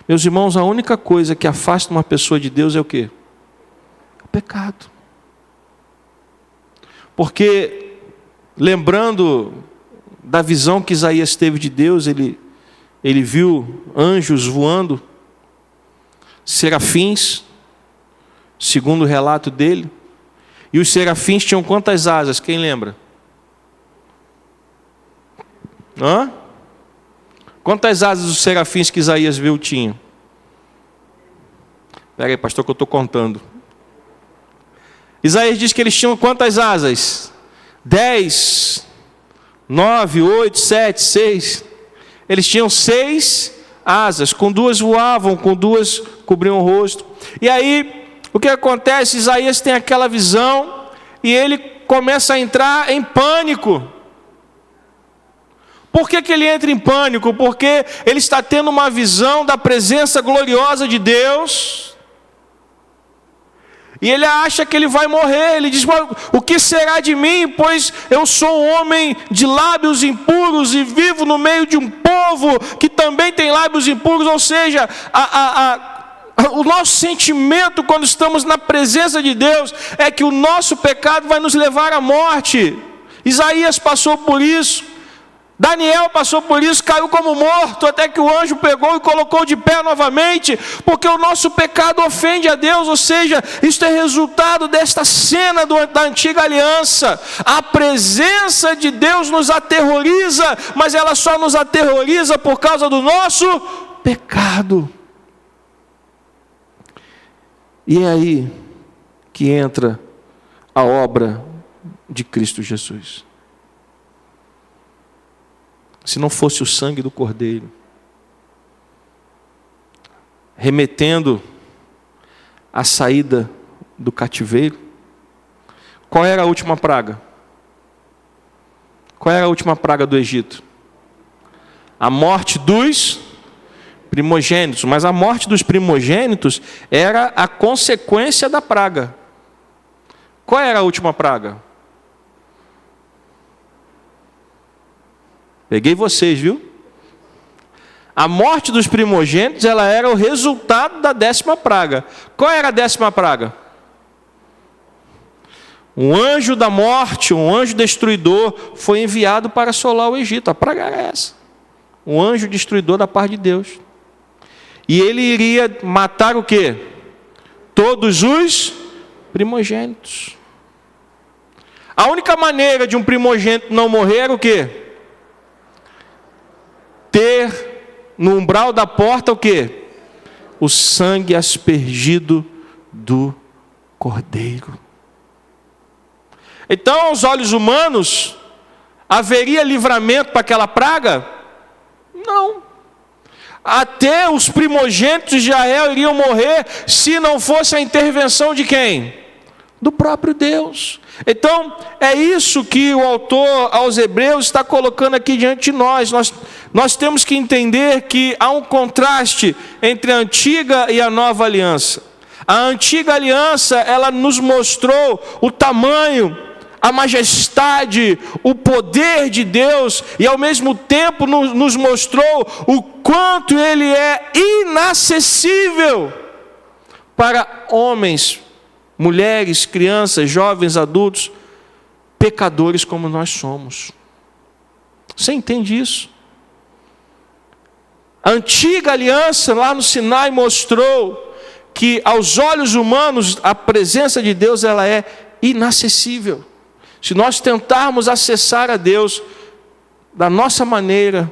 Meus irmãos, a única coisa que afasta uma pessoa de Deus é o quê? O pecado. Porque, lembrando da visão que Isaías teve de Deus, ele viu anjos voando, serafins, segundo o relato dele. E os serafins tinham quantas asas? Quem lembra? Quantas asas os serafins que Isaías viu tinham? Espera aí, pastor, que eu estou contando. Isaías diz que eles tinham quantas asas? 10, 9, 8, 7, 6. Eles tinham 6 asas. Com 2 voavam, com 2 cobriam o rosto. E aí, o que acontece? Isaías tem aquela visão e ele começa a entrar em pânico. Por que ele entra em pânico? Porque ele está tendo uma visão da presença gloriosa de Deus. E ele acha que ele vai morrer. Ele diz: o que será de mim? Pois eu sou um homem de lábios impuros e vivo no meio de um povo que também tem lábios impuros. Ou seja, o nosso sentimento quando estamos na presença de Deus é que o nosso pecado vai nos levar à morte. Isaías passou por isso, Daniel passou por isso, caiu como morto, até que o anjo pegou e colocou de pé novamente, porque o nosso pecado ofende a Deus. Ou seja, isso é resultado desta cena da antiga aliança. A presença de Deus nos aterroriza, mas ela só nos aterroriza por causa do nosso pecado. E é aí que entra a obra de Cristo Jesus. Se não fosse o sangue do Cordeiro, remetendo à saída do cativeiro, qual era a última praga? Qual era a última praga do Egito? A morte dos primogênitos. Mas a morte dos primogênitos era a consequência da praga. Qual era a última praga? Peguei vocês, viu? A morte dos primogênitos, ela era o resultado da 10ª praga. Qual era a 10ª praga? Um anjo da morte, um anjo destruidor, foi enviado para assolar o Egito. A praga era essa. Um anjo destruidor da parte de Deus. E ele iria matar o quê? Todos os primogênitos. A única maneira de um primogênito não morrer era o quê? Ter no umbral da porta o quê? o sangue aspergido do Cordeiro. Então, aos olhos humanos, haveria livramento para aquela praga? Não. Até os primogênitos de Israel iriam morrer se não fosse a intervenção de quem? Do próprio Deus. Então, é isso que o autor aos Hebreus está colocando aqui diante de nós. Nós temos que entender que há um contraste entre a antiga e a nova aliança. A antiga aliança, ela nos mostrou o tamanho, a majestade, o poder de Deus, e ao mesmo tempo nos mostrou o quanto Ele é inacessível para homens, mulheres, crianças, jovens, adultos, pecadores como nós somos. Você entende isso? A antiga aliança lá no Sinai mostrou que aos olhos humanos a presença de Deus ela é inacessível. Se nós tentarmos acessar a Deus da nossa maneira,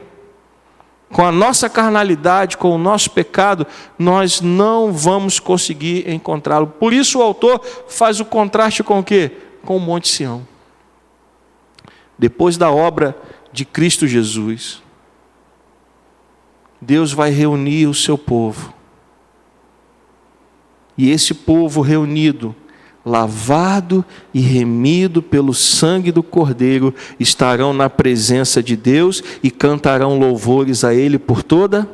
com a nossa carnalidade, com o nosso pecado, nós não vamos conseguir encontrá-lo. Por isso o autor faz o contraste com o quê? Com o Monte Sião. Depois da obra de Cristo Jesus, Deus vai reunir o seu povo. E esse povo reunido, lavado e remido pelo sangue do Cordeiro, estarão na presença de Deus e cantarão louvores a Ele por toda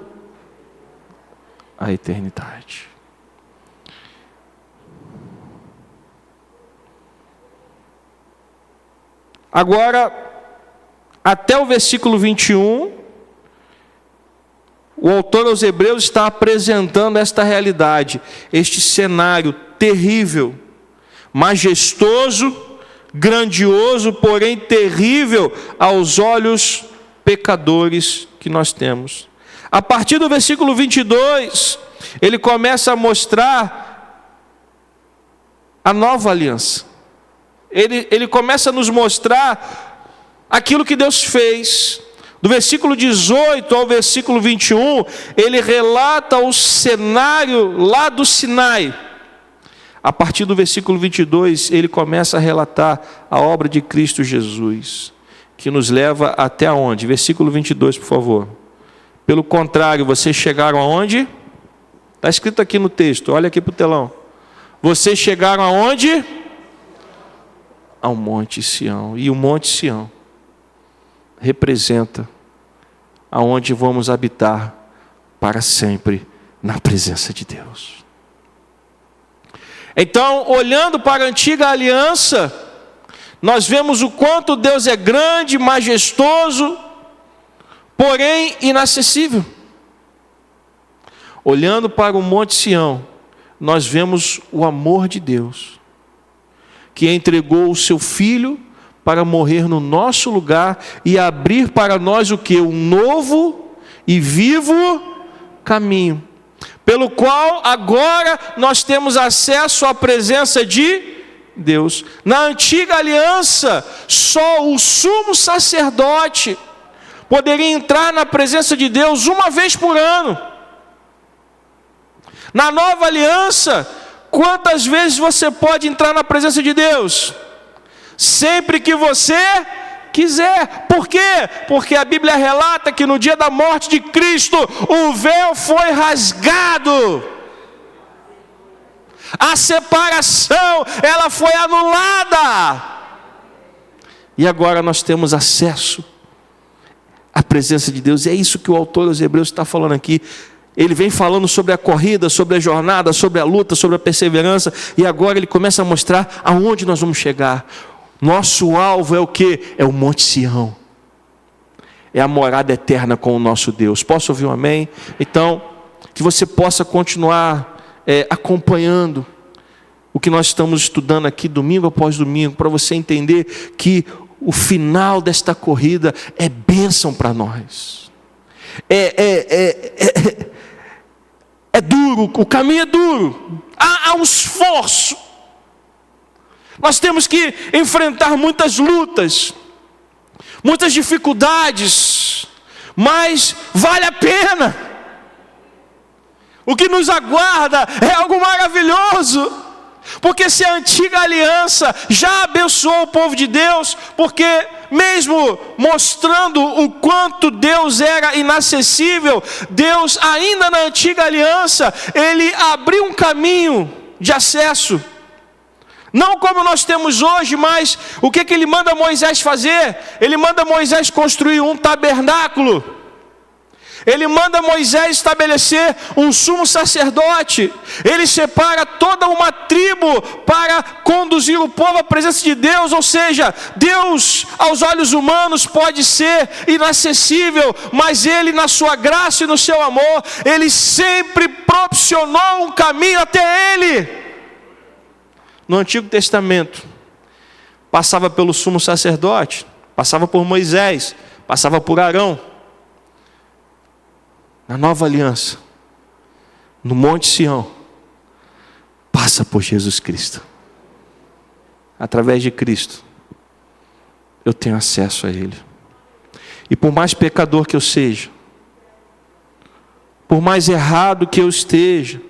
a eternidade. Agora, até o versículo 21, o autor aos Hebreus está apresentando esta realidade, este cenário terrível, majestoso, grandioso, porém terrível aos olhos pecadores que nós temos. A partir do versículo 22, ele começa a mostrar a nova aliança. Ele começa a nos mostrar aquilo que Deus fez. Do versículo 18 ao versículo 21, ele relata o cenário lá do Sinai. A partir do versículo 22, ele começa a relatar a obra de Cristo Jesus, que nos leva até onde? Versículo 22, por favor. Pelo contrário, vocês chegaram aonde? Está escrito aqui no texto, olha aqui para o telão. Vocês chegaram aonde? Ao Monte Sião. E o Monte Sião representa aonde vamos habitar para sempre na presença de Deus. Então, olhando para a antiga aliança, nós vemos o quanto Deus é grande, majestoso, porém inacessível. Olhando para o Monte Sião, nós vemos o amor de Deus, que entregou o seu Filho para morrer no nosso lugar e abrir para nós o que? Um novo e vivo caminho, pelo qual agora nós temos acesso à presença de Deus. Na antiga aliança, só o sumo sacerdote poderia entrar na presença de Deus uma vez por ano. Na nova aliança, quantas vezes você pode entrar na presença de Deus? Sempre que você quiser. Por quê? Porque a Bíblia relata que no dia da morte de Cristo, o véu foi rasgado. A separação, ela foi anulada. E agora nós temos acesso à presença de Deus. E é isso que o autor dos Hebreus está falando aqui. Ele vem falando sobre a corrida, sobre a jornada, sobre a luta, sobre a perseverança. E agora ele começa a mostrar aonde nós vamos chegar. Nosso alvo é o quê? É o Monte Sião. É a morada eterna com o nosso Deus. Posso ouvir um amém? Então, que você possa continuar acompanhando o que nós estamos estudando aqui domingo após domingo, para você entender que o final desta corrida é bênção para nós. É duro, o caminho é duro. Há um esforço. Nós temos que enfrentar muitas lutas, muitas dificuldades, mas vale a pena. O que nos aguarda é algo maravilhoso. Porque se a antiga aliança já abençoou o povo de Deus, porque mesmo mostrando o quanto Deus era inacessível, Deus ainda na antiga aliança, Ele abriu um caminho de acesso. Não como nós temos hoje, mas o que Ele manda Moisés fazer? Ele manda Moisés construir um tabernáculo. Ele manda Moisés estabelecer um sumo sacerdote. Ele separa toda uma tribo para conduzir o povo à presença de Deus. Ou seja, Deus aos olhos humanos pode ser inacessível, mas Ele na sua graça e no seu amor, Ele sempre proporcionou um caminho até Ele. No Antigo Testamento, passava pelo sumo sacerdote, passava por Moisés, passava por Arão. Na nova aliança, no Monte Sião, passa por Jesus Cristo. Através de Cristo, eu tenho acesso a Ele. E por mais pecador que eu seja, por mais errado que eu esteja,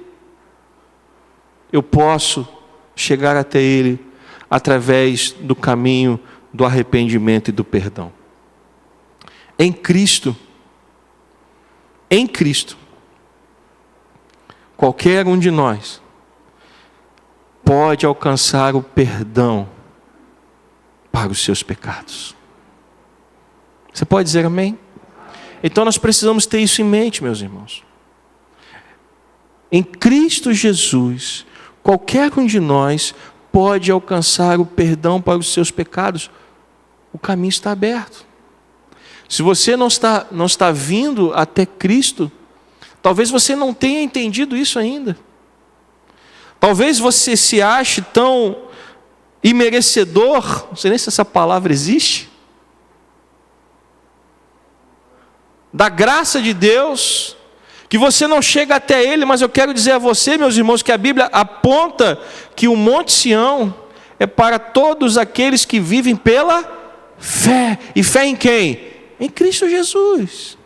eu posso chegar até Ele através do caminho do arrependimento e do perdão. Em Cristo, qualquer um de nós pode alcançar o perdão para os seus pecados. Você pode dizer amém? Então nós precisamos ter isso em mente, meus irmãos. Em Cristo Jesus, qualquer um de nós pode alcançar o perdão para os seus pecados. O caminho está aberto. Se você não está vindo até Cristo, talvez você não tenha entendido isso ainda. Talvez você se ache tão imerecedor, não sei nem se essa palavra existe, da graça de Deus, que você não chega até Ele. Mas eu quero dizer a você, meus irmãos, que a Bíblia aponta que o Monte Sião é para todos aqueles que vivem pela fé. E fé em quem? Em Cristo Jesus.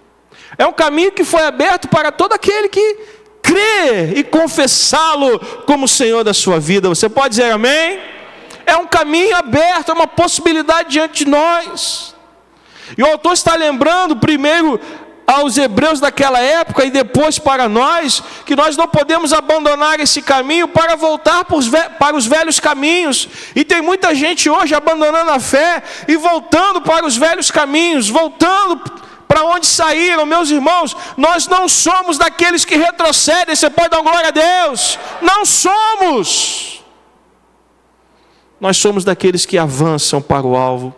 É um caminho que foi aberto para todo aquele que crê e confessá-lo como Senhor da sua vida. Você pode dizer amém? É um caminho aberto, é uma possibilidade diante de nós. E o autor está lembrando primeiro aos hebreus daquela época e depois para nós, que nós não podemos abandonar esse caminho para voltar para os velhos caminhos. E tem muita gente hoje abandonando a fé e voltando para os velhos caminhos, voltando para onde saíram. Meus irmãos, nós não somos daqueles que retrocedem. Você pode dar glória a Deus? Não somos. Nós somos daqueles que avançam para o alvo,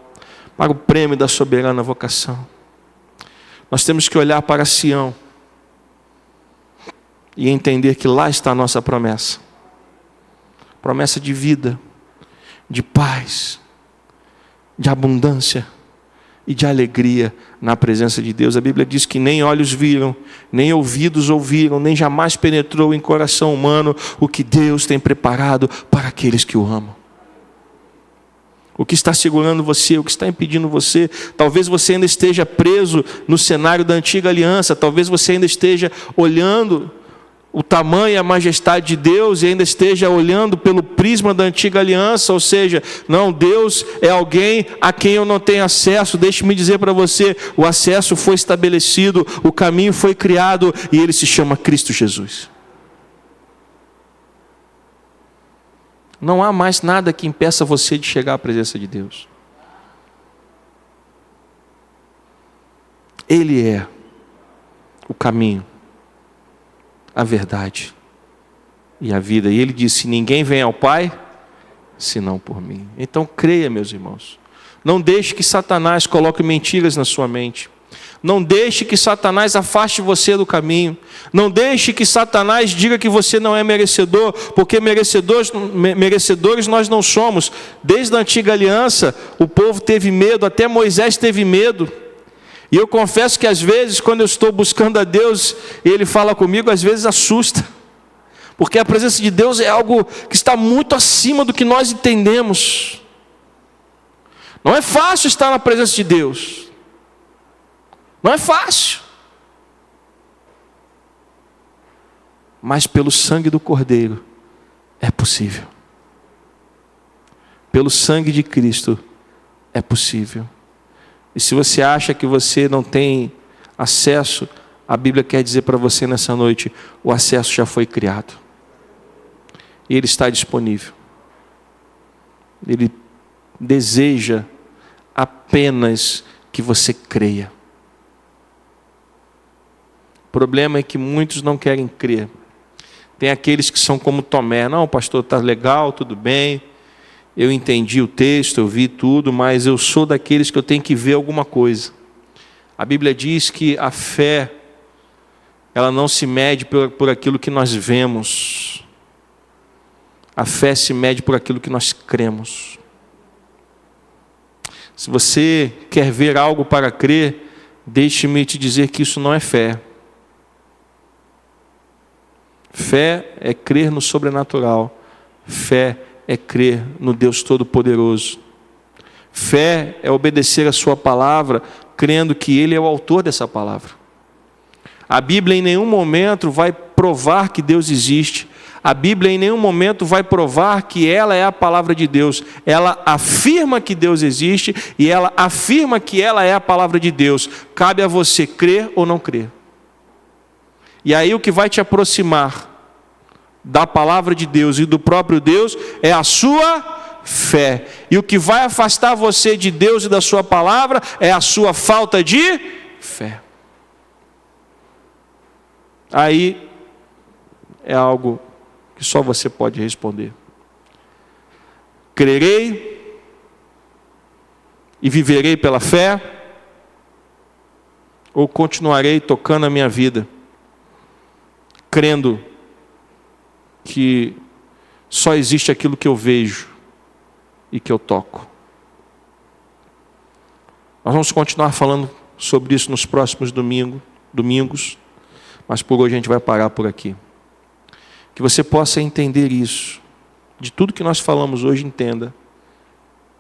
para o prêmio da soberana vocação. Nós temos que olhar para Sião e entender que lá está a nossa promessa. Promessa de vida, de paz, de abundância e de alegria na presença de Deus. A Bíblia diz que nem olhos viram, nem ouvidos ouviram, nem jamais penetrou em coração humano o que Deus tem preparado para aqueles que o amam. O que está segurando você, o que está impedindo você? Talvez você ainda esteja preso no cenário da antiga aliança. Talvez você ainda esteja olhando o tamanho e a majestade de Deus e ainda esteja olhando pelo prisma da antiga aliança. Ou seja, não, Deus é alguém a quem eu não tenho acesso. Deixe-me dizer para você, o acesso foi estabelecido, o caminho foi criado e ele se chama Cristo Jesus. Não há mais nada que impeça você de chegar à presença de Deus. Ele é o caminho, a verdade e a vida. E Ele disse: ninguém vem ao Pai, senão por mim. Então creia, meus irmãos. Não deixe que Satanás coloque mentiras na sua mente. Não deixe que Satanás afaste você do caminho. Não deixe que Satanás diga que você não é merecedor, porque merecedores nós não somos. Desde a antiga aliança, o povo teve medo, até Moisés teve medo. E eu confesso que às vezes, quando eu estou buscando a Deus, e Ele fala comigo, às vezes assusta. Porque a presença de Deus é algo que está muito acima do que nós entendemos. Não é fácil estar na presença de Deus. Não é fácil. mas pelo sangue do Cordeiro é possível. Pelo sangue de Cristo é possível. E se você acha que você não tem acesso, a Bíblia quer dizer para você nessa noite, o acesso já foi criado. E ele está disponível. Ele deseja apenas que você creia. O problema é que muitos não querem crer. Tem aqueles que são como Tomé. Não, pastor, está legal, tudo bem. Eu entendi o texto, eu vi tudo, mas eu sou daqueles que eu tenho que ver alguma coisa. A Bíblia diz que a fé, ela não se mede por aquilo que nós vemos. A fé se mede por aquilo que nós cremos. Se você quer ver algo para crer, deixe-me te dizer que isso não é fé. Fé é crer no sobrenatural. Fé é crer no Deus Todo-Poderoso. Fé é obedecer a sua palavra, crendo que Ele é o autor dessa palavra. A Bíblia em nenhum momento vai provar que Deus existe. A Bíblia em nenhum momento vai provar que ela é a palavra de Deus. Ela afirma que Deus existe e ela afirma que ela é a palavra de Deus. Cabe a você crer ou não crer. E aí o que vai te aproximar da palavra de Deus e do próprio Deus é a sua fé. E o que vai afastar você de Deus e da sua palavra é a sua falta de fé. Aí é algo que só você pode responder. Crerei e viverei pela fé, ou continuarei tocando a minha vida, crendo que só existe aquilo que eu vejo e que eu toco. Nós vamos continuar falando sobre isso nos próximos domingos, mas por hoje a gente vai parar por aqui. Que você possa entender isso. De tudo que nós falamos hoje, entenda.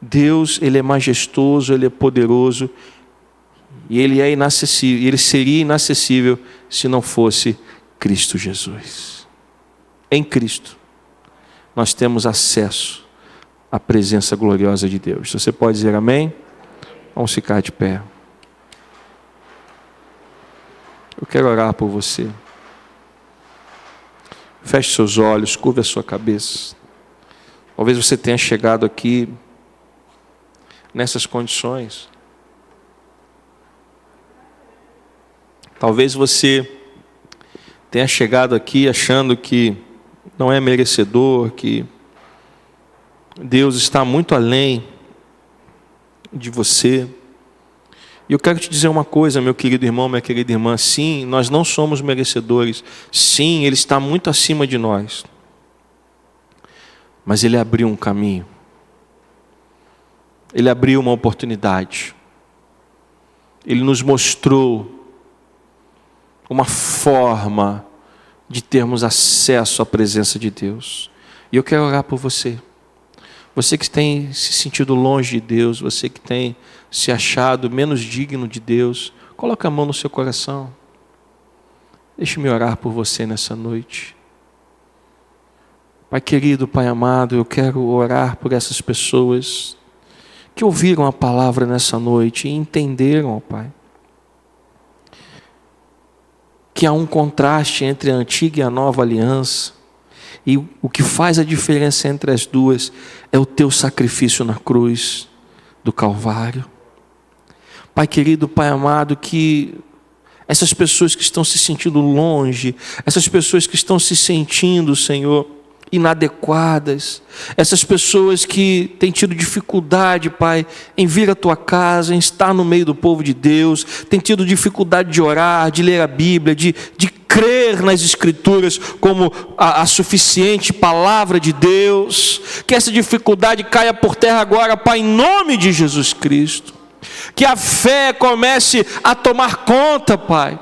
Deus, Ele é majestoso, Ele é poderoso, e Ele é inacessível, Ele seria inacessível se não fosse Cristo Jesus. Em Cristo, nós temos acesso à presença gloriosa de Deus. Você pode dizer amém? Vamos ficar de pé. Eu quero orar por você. Feche seus olhos, curva a sua cabeça. Talvez você tenha chegado aqui nessas condições. Talvez você tenha chegado aqui achando que não é merecedor, que Deus está muito além de você. E eu quero te dizer uma coisa, meu querido irmão, minha querida irmã. Sim, nós não somos merecedores. Sim, Ele está muito acima de nós. Mas Ele abriu um caminho. Ele abriu uma oportunidade. Ele nos mostrou uma forma de termos acesso à presença de Deus. E eu quero orar por você. Você que tem se sentido longe de Deus, você que tem se achado menos digno de Deus, coloca a mão no seu coração. Deixe-me orar por você nessa noite. Pai querido, Pai amado, eu quero orar por essas pessoas que ouviram a palavra nessa noite e entenderam, ó Pai, que há um contraste entre a antiga e a nova aliança. E o que faz a diferença entre as duas é o teu sacrifício na cruz do Calvário. Pai querido, Pai amado, que essas pessoas que estão se sentindo longe, essas pessoas que estão se sentindo, Senhor, inadequadas, essas pessoas que têm tido dificuldade, Pai, em vir à Tua casa, em estar no meio do povo de Deus, têm tido dificuldade de orar, de ler a Bíblia, de crer nas Escrituras como a suficiente palavra de Deus, que essa dificuldade caia por terra agora, Pai, em nome de Jesus Cristo. Que a fé comece a tomar conta, Pai.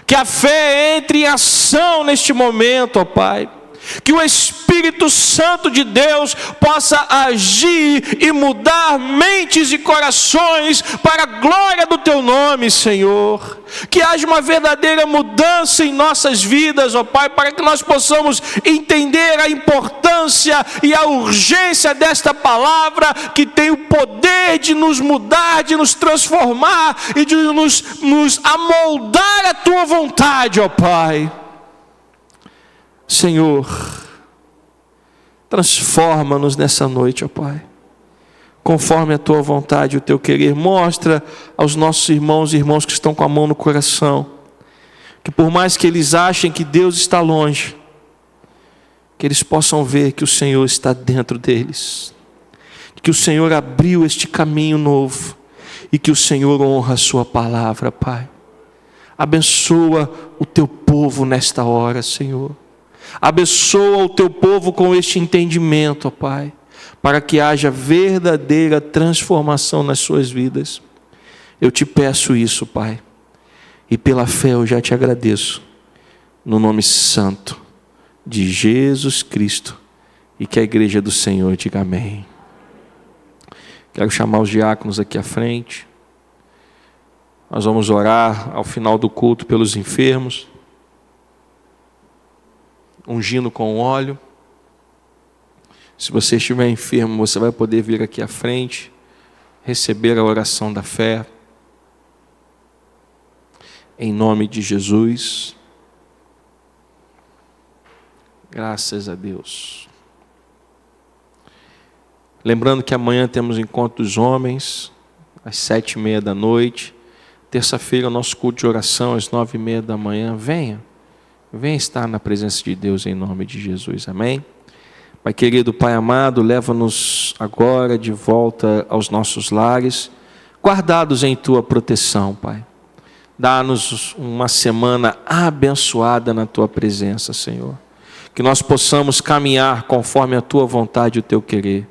Que a fé entre em ação neste momento, ó Pai. Que o Espírito Santo de Deus possa agir e mudar mentes e corações para a glória do Teu nome, Senhor. Que haja uma verdadeira mudança em nossas vidas, ó Pai, para que nós possamos entender a importância e a urgência desta palavra, que tem o poder de nos mudar, de nos transformar e de nos amoldar à Tua vontade, ó Pai. Senhor, transforma-nos nessa noite, ó Pai, conforme a Tua vontade e o Teu querer. Mostra aos nossos irmãos e irmãs que estão com a mão no coração, que por mais que eles achem que Deus está longe, que eles possam ver que o Senhor está dentro deles, que o Senhor abriu este caminho novo e que o Senhor honra a Sua palavra, Pai. Abençoa o Teu povo nesta hora, Senhor. Abençoa o Teu povo com este entendimento, ó Pai, para que haja verdadeira transformação nas suas vidas. Eu Te peço isso, Pai, e pela fé eu já Te agradeço, no nome santo de Jesus Cristo, e que a igreja do Senhor diga amém. Quero chamar os diáconos aqui à frente. Nós vamos orar ao final do culto pelos enfermos, ungindo com óleo. Se você estiver enfermo, você vai poder vir aqui à frente, receber a oração da fé, em nome de Jesus. Graças a Deus. Lembrando que amanhã temos encontro dos homens, às 7h30 da noite. Terça-feira, o nosso culto de oração, às 9h30 da manhã. Venha estar na presença de Deus em nome de Jesus, amém? Pai querido, Pai amado, leva-nos agora de volta aos nossos lares, guardados em Tua proteção, Pai. Dá-nos uma semana abençoada na Tua presença, Senhor. Que nós possamos caminhar conforme a Tua vontade e o Teu querer.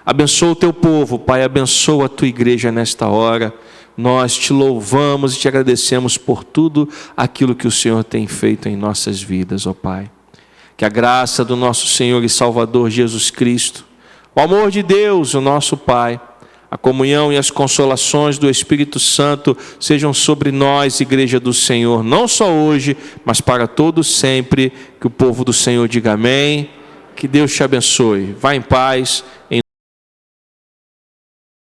Abençoa o Teu povo, Pai, abençoa a Tua igreja nesta hora. Nós Te louvamos e Te agradecemos por tudo aquilo que o Senhor tem feito em nossas vidas, ó Pai. Que a graça do nosso Senhor e Salvador Jesus Cristo, o amor de Deus, o nosso Pai, a comunhão e as consolações do Espírito Santo sejam sobre nós, igreja do Senhor, não só hoje, mas para todos sempre. Que o povo do Senhor diga amém. Que Deus te abençoe. Vá em paz